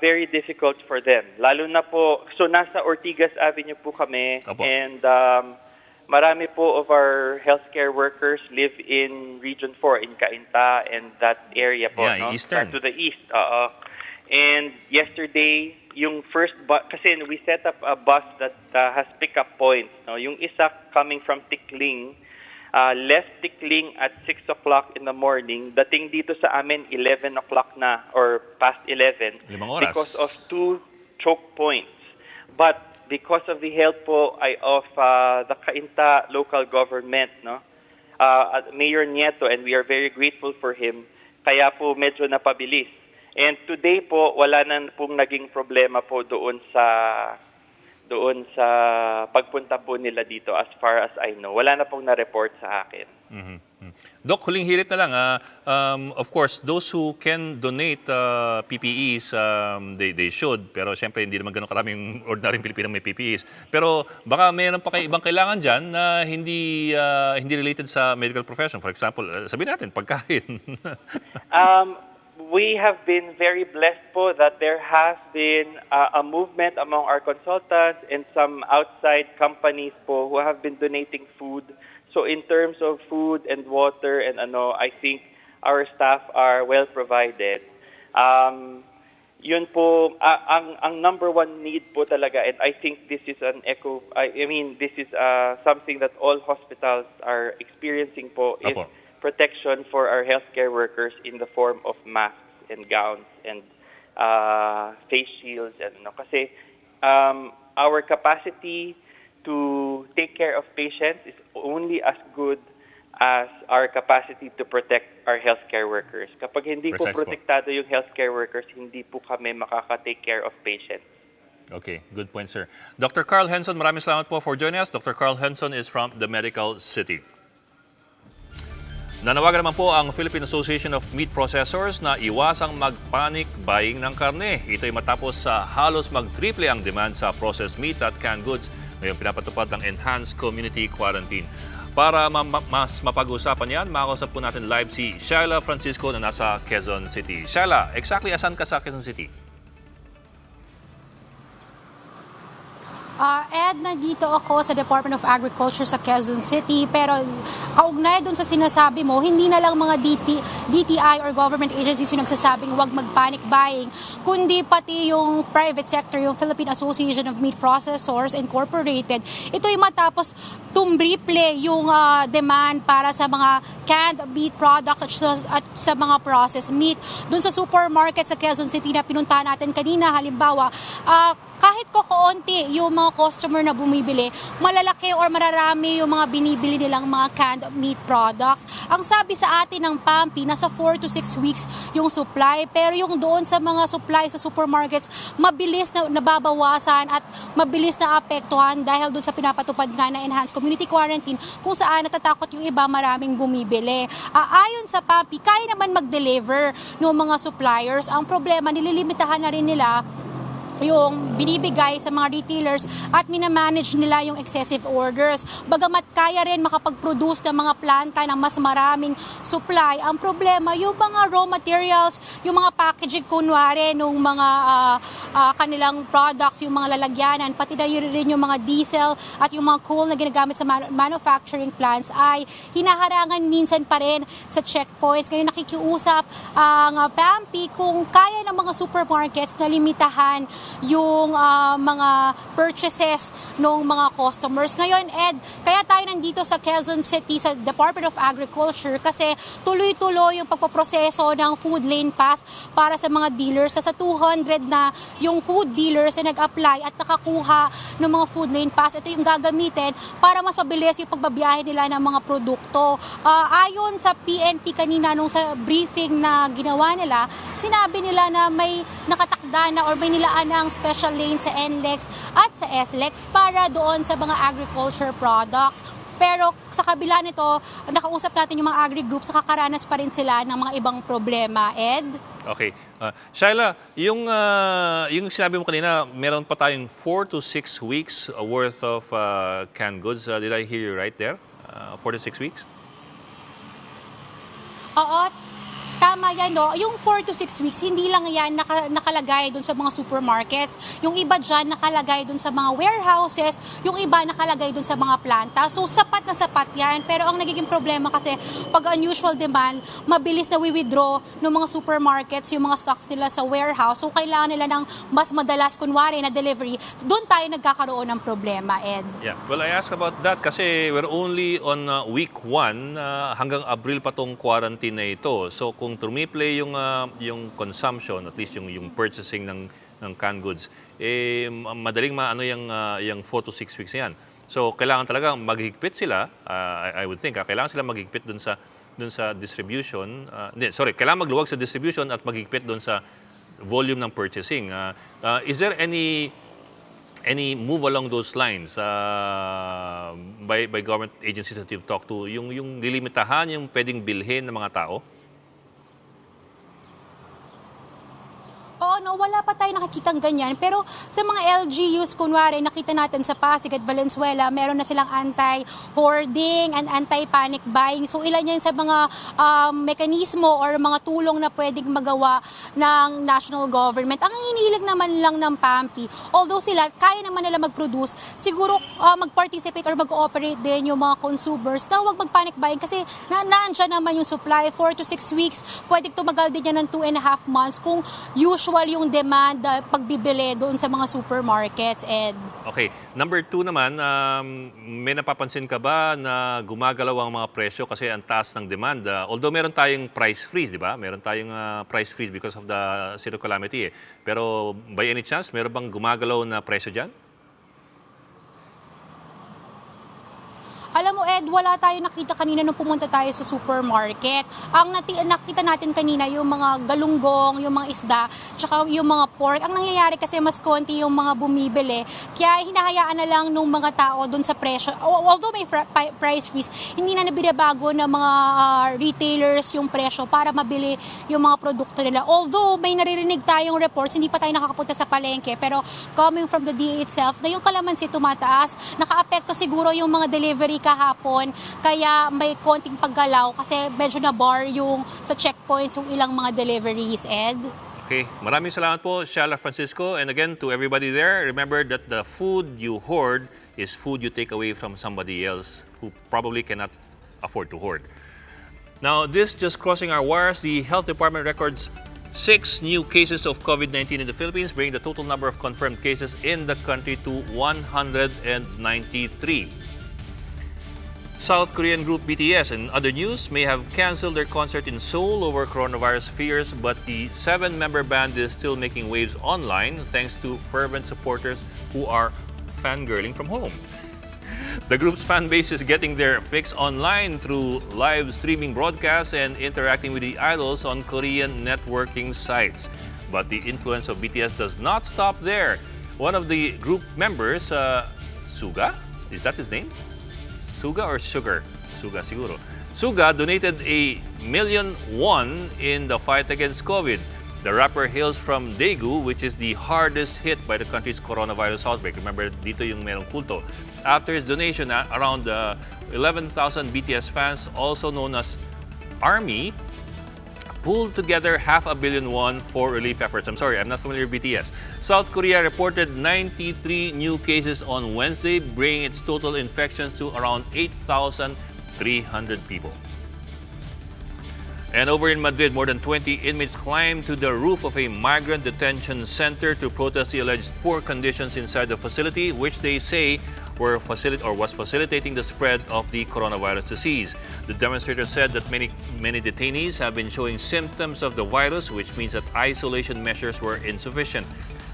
very difficult for them. Lalo na po, so nasa Ortigas Avenue po kami and marami po of our healthcare workers live in Region 4, in Cainta and that area po. Yeah, eastern. To the east. And yesterday, yung first bus, kasi we set up a bus that has pick-up points. No? Yung isa coming from Tikling, left Tikling at 6 o'clock in the morning, dating dito sa amin 11 o'clock na or past 11 because of 2 choke points. But because of the help po of the Cainta local government, Mayor Nieto, and we are very grateful for him, kaya po medyo napabilis. And today po, wala na pong naging problema po doon sa pagpunta po nila dito as far as I know. Wala na pong na-report sa akin. Doc, huling hirit na lang. Of course, those who can donate PPEs, they should. Pero siyempre, hindi naman ganun karaming ordinaryong Pilipino may PPEs. Pero baka mayroon pa kayo ibang kailangan dyan na hindi related sa medical profession. For example, sabihin natin, pagkain. We have been very blessed po that there has been a movement among our consultants and some outside companies po who have been donating food. So in terms of food and water and I think our staff are well provided. Yun po, ang number one need po talaga, and I think this is this is something that all hospitals are experiencing po, is protection for our healthcare workers in the form of masks and gowns and face shields and kasi our capacity to take care of patients is only as good as our capacity to protect our healthcare workers. Kapag hindi po protektado yung healthcare workers, hindi po kami makaka-take care of patients. Okay, good point, sir. Dr. Carl Henson, maraming salamat po for joining us. Dr. Carl Henson is from the Medical City. Nanawagan naman po ang Philippine Association of Meat Processors na iwasang mag-panic buying ng karne. Ito'y matapos sa halos mag-triple ang demand sa processed meat at canned goods ngayong pinapatupad ng Enhanced Community Quarantine. Para mas mapag-usapan yan, makakausap po natin live si Shaila Francisco na nasa Quezon City. Shaila, exactly asan ka sa Quezon City? Ed, nandito ako sa Department of Agriculture sa Quezon City, pero kaugnay doon sa sinasabi mo, hindi na lang mga DTI or government agencies yung nagsasabing huwag mag-panic buying, kundi pati yung private sector, yung Philippine Association of Meat Processors Incorporated. Ito'y matapos tumbriple yung demand para sa mga canned meat products at sa mga processed meat. Doon sa supermarket sa Quezon City na pinuntahan natin kanina, halimbawa, kahit kokonti yung mga customer na bumibili, malalaki or mararami yung mga binibili nilang mga canned meat products. Ang sabi sa atin ng PAMPI, nasa 4 to 6 weeks yung supply. Pero yung doon sa mga supply sa supermarkets, mabilis na nababawasan at mabilis na apektuhan dahil doon sa pinapatupad nga na Enhanced Community Quarantine kung saan natatakot yung iba maraming bumibili. Ayon sa PAMPI, kaya naman mag-deliver ng mga suppliers. Ang problema, nililimitahan na rin nila yung binibigay sa mga retailers at minamanage nila yung excessive orders. Bagamat kaya rin makapag-produce ng mga planta ng mas maraming supply, ang problema, yung mga raw materials, yung mga packaging kunwari nung mga kanilang products, yung mga lalagyanan, pati na rin yung mga diesel at yung mga coal na ginagamit sa manufacturing plants ay hinaharangan minsan pa rin sa checkpoints. Ngayon nakikiusap ang PAMPI kung kaya ng mga supermarkets na limitahan yung mga purchases ng mga customers. Ngayon, Ed, kaya tayo nandito sa Quezon City sa Department of Agriculture kasi tuloy-tuloy yung pagpaproseso ng food lane pass para sa mga dealers. Sa 200 na yung food dealers na nag-apply at nakakuha ng mga food lane pass, ito yung gagamitin para mas mabilis yung pagbabiyahe nila ng mga produkto. Ayon sa PNP kanina nung sa briefing na ginawa nila, sinabi nila na may nakatakda na or may nilaan na ang special lane sa NLEX at sa SLEX para doon sa mga agriculture products. Pero sa kabila nito, nakausap natin yung mga agri-groups, nakakaranas pa rin sila ng mga ibang problema. Ed? Okay. Shaila, yung sinabi mo kanina, meron pa tayong 4 to 6 weeks worth of canned goods. Did I hear you right there? 4 to 6 weeks? Oo, tama yan, no? Yung 4 to 6 weeks, hindi lang yan nakalagay dun sa mga supermarkets. Yung iba dyan nakalagay dun sa mga warehouses, yung iba nakalagay dun sa mga planta. So, sapat na sapat yan. Pero ang nagiging problema kasi, pag unusual demand, mabilis na withdraw ng mga supermarkets yung mga stocks nila sa warehouse. So, kailangan nila ng mas madalas, kunwari, na delivery. Doon tayo nagkakaroon ng problema, Ed. Yeah. Well, I asked about that kasi we're only on week 1 hanggang Abril pa tong quarantine na ito. So, kung tumiple yung consumption, at least yung purchasing ng canned goods, madaling maano yung 4 to 6 weeks yan. So kailangan talaga maghigpit sila, I would think, kailangan sila maghigpit dun sa distribution. Kailangan magluwag sa distribution at maghigpit dun sa volume ng purchasing. Is there any move along those lines by government agencies that you've talked to, yung lilimitahan yung pwedeng bilhin ng mga tao? Oo, no, wala pa tayo nakikitang ganyan. Pero sa mga LGUs, kunwari, nakita natin sa Pasig at Valenzuela, meron na silang anti-hoarding and anti-panic buying. So ilan yan sa mga mekanismo or mga tulong na pwedeng magawa ng national government. Ang hinihilig naman lang ng PAMPI, although sila, kaya naman nila mag-produce, siguro mag-participate or mag-cooperate din yung mga consumers na huwag mag-panic buying kasi naandyan naman yung supply, 4 to 6 weeks, pwedeng tumagal din yan ng 2.5 months kung usual yung demand pagbibili doon sa mga supermarkets. Ed. Okay. Number 2 naman, may napapansin ka ba na gumagalaw ang mga presyo kasi ang taas ng demand? Although meron tayong price freeze, di ba? Meron tayong price freeze because of the zero calamity. Pero by any chance, meron bang gumagalaw na presyo dyan? Alam mo, Ed, wala tayo nakita kanina nung pumunta tayo sa supermarket. Ang nakita natin kanina yung mga galunggong, yung mga isda, tsaka yung mga pork. Ang nangyayari kasi mas konti yung mga bumibili. Kaya hinahayaan na lang nung mga tao doon sa presyo. Although may price freeze, hindi na nabinabago ng mga retailers yung presyo para mabili yung mga produkto nila. Although may naririnig tayong reports, hindi pa tayo nakakapunta sa palengke, pero coming from the DA itself, na yung kalamansi tumataas, nakaapekto siguro yung mga delivery kahapon, kaya may konting paggalaw kasi medyo na-bar yung sa checkpoints yung ilang mga deliveries, Ed. Okay, maraming salamat po, Shala Francisco. And again, to everybody there, remember that the food you hoard is food you take away from somebody else who probably cannot afford to hoard. Now, this just crossing our wires, the Health Department records 6 new cases of COVID-19 in the Philippines, bringing the total number of confirmed cases in the country to 193. South Korean group BTS, in other news, may have canceled their concert in Seoul over coronavirus fears, but the 7-member band is still making waves online thanks to fervent supporters who are fangirling from home. The group's fan base is getting their fix online through live streaming broadcasts and interacting with the idols on Korean networking sites. But the influence of BTS does not stop there. One of the group members, Suga, is that his name? Suga or Sugar? Suga siguro. Suga donated 1 million won in the fight against COVID. The rapper hails from Daegu, which is the hardest hit by the country's coronavirus outbreak. Remember, dito yung merong kulto. After his donation, around 11,000 BTS fans, also known as ARMY, pulled together 500 million won for relief efforts. I'm sorry, I'm not familiar with BTS. South Korea reported 93 new cases on Wednesday, bringing its total infections to around 8,300 people. And over in Madrid, more than 20 inmates climbed to the roof of a migrant detention center to protest the alleged poor conditions inside the facility, which they say was facilitating the spread of the coronavirus disease. The demonstrators said that many detainees have been showing symptoms of the virus, which means that isolation measures were insufficient.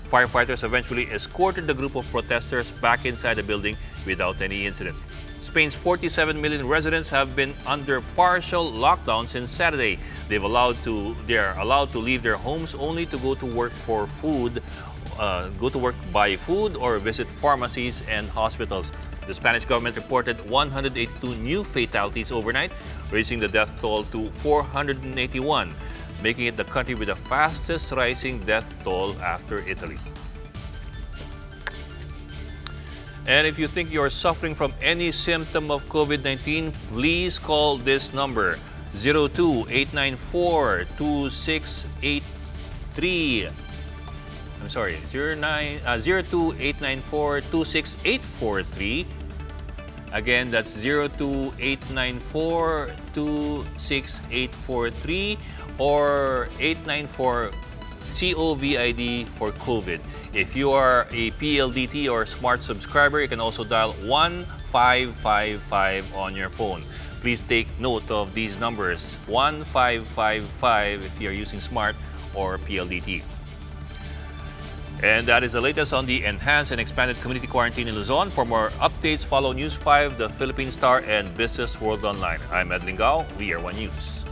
Firefighters eventually escorted the group of protesters back inside the building without any incident. Spain's 47 million residents have been under partial lockdown since Saturday. They are allowed to leave their homes only to go to work for food, buy food, or visit pharmacies and hospitals. The Spanish government reported 182 new fatalities overnight, raising the death toll to 481, making it the country with the fastest rising death toll after Italy. And if you think you're suffering from any symptom of COVID-19, please call this number, 02-894-2683. I'm sorry, 02-894-26843. Again, that's 02-894-26843 or 894 COVID for COVID. If you are a PLDT or Smart subscriber, you can also dial 1555 on your phone. Please take note of these numbers, 1555 if you are using Smart or PLDT. And that is the latest on the enhanced and expanded community quarantine in Luzon. For more updates, follow News 5, the Philippine Star, and Business World Online. I'm Ed Lingao. We are One News.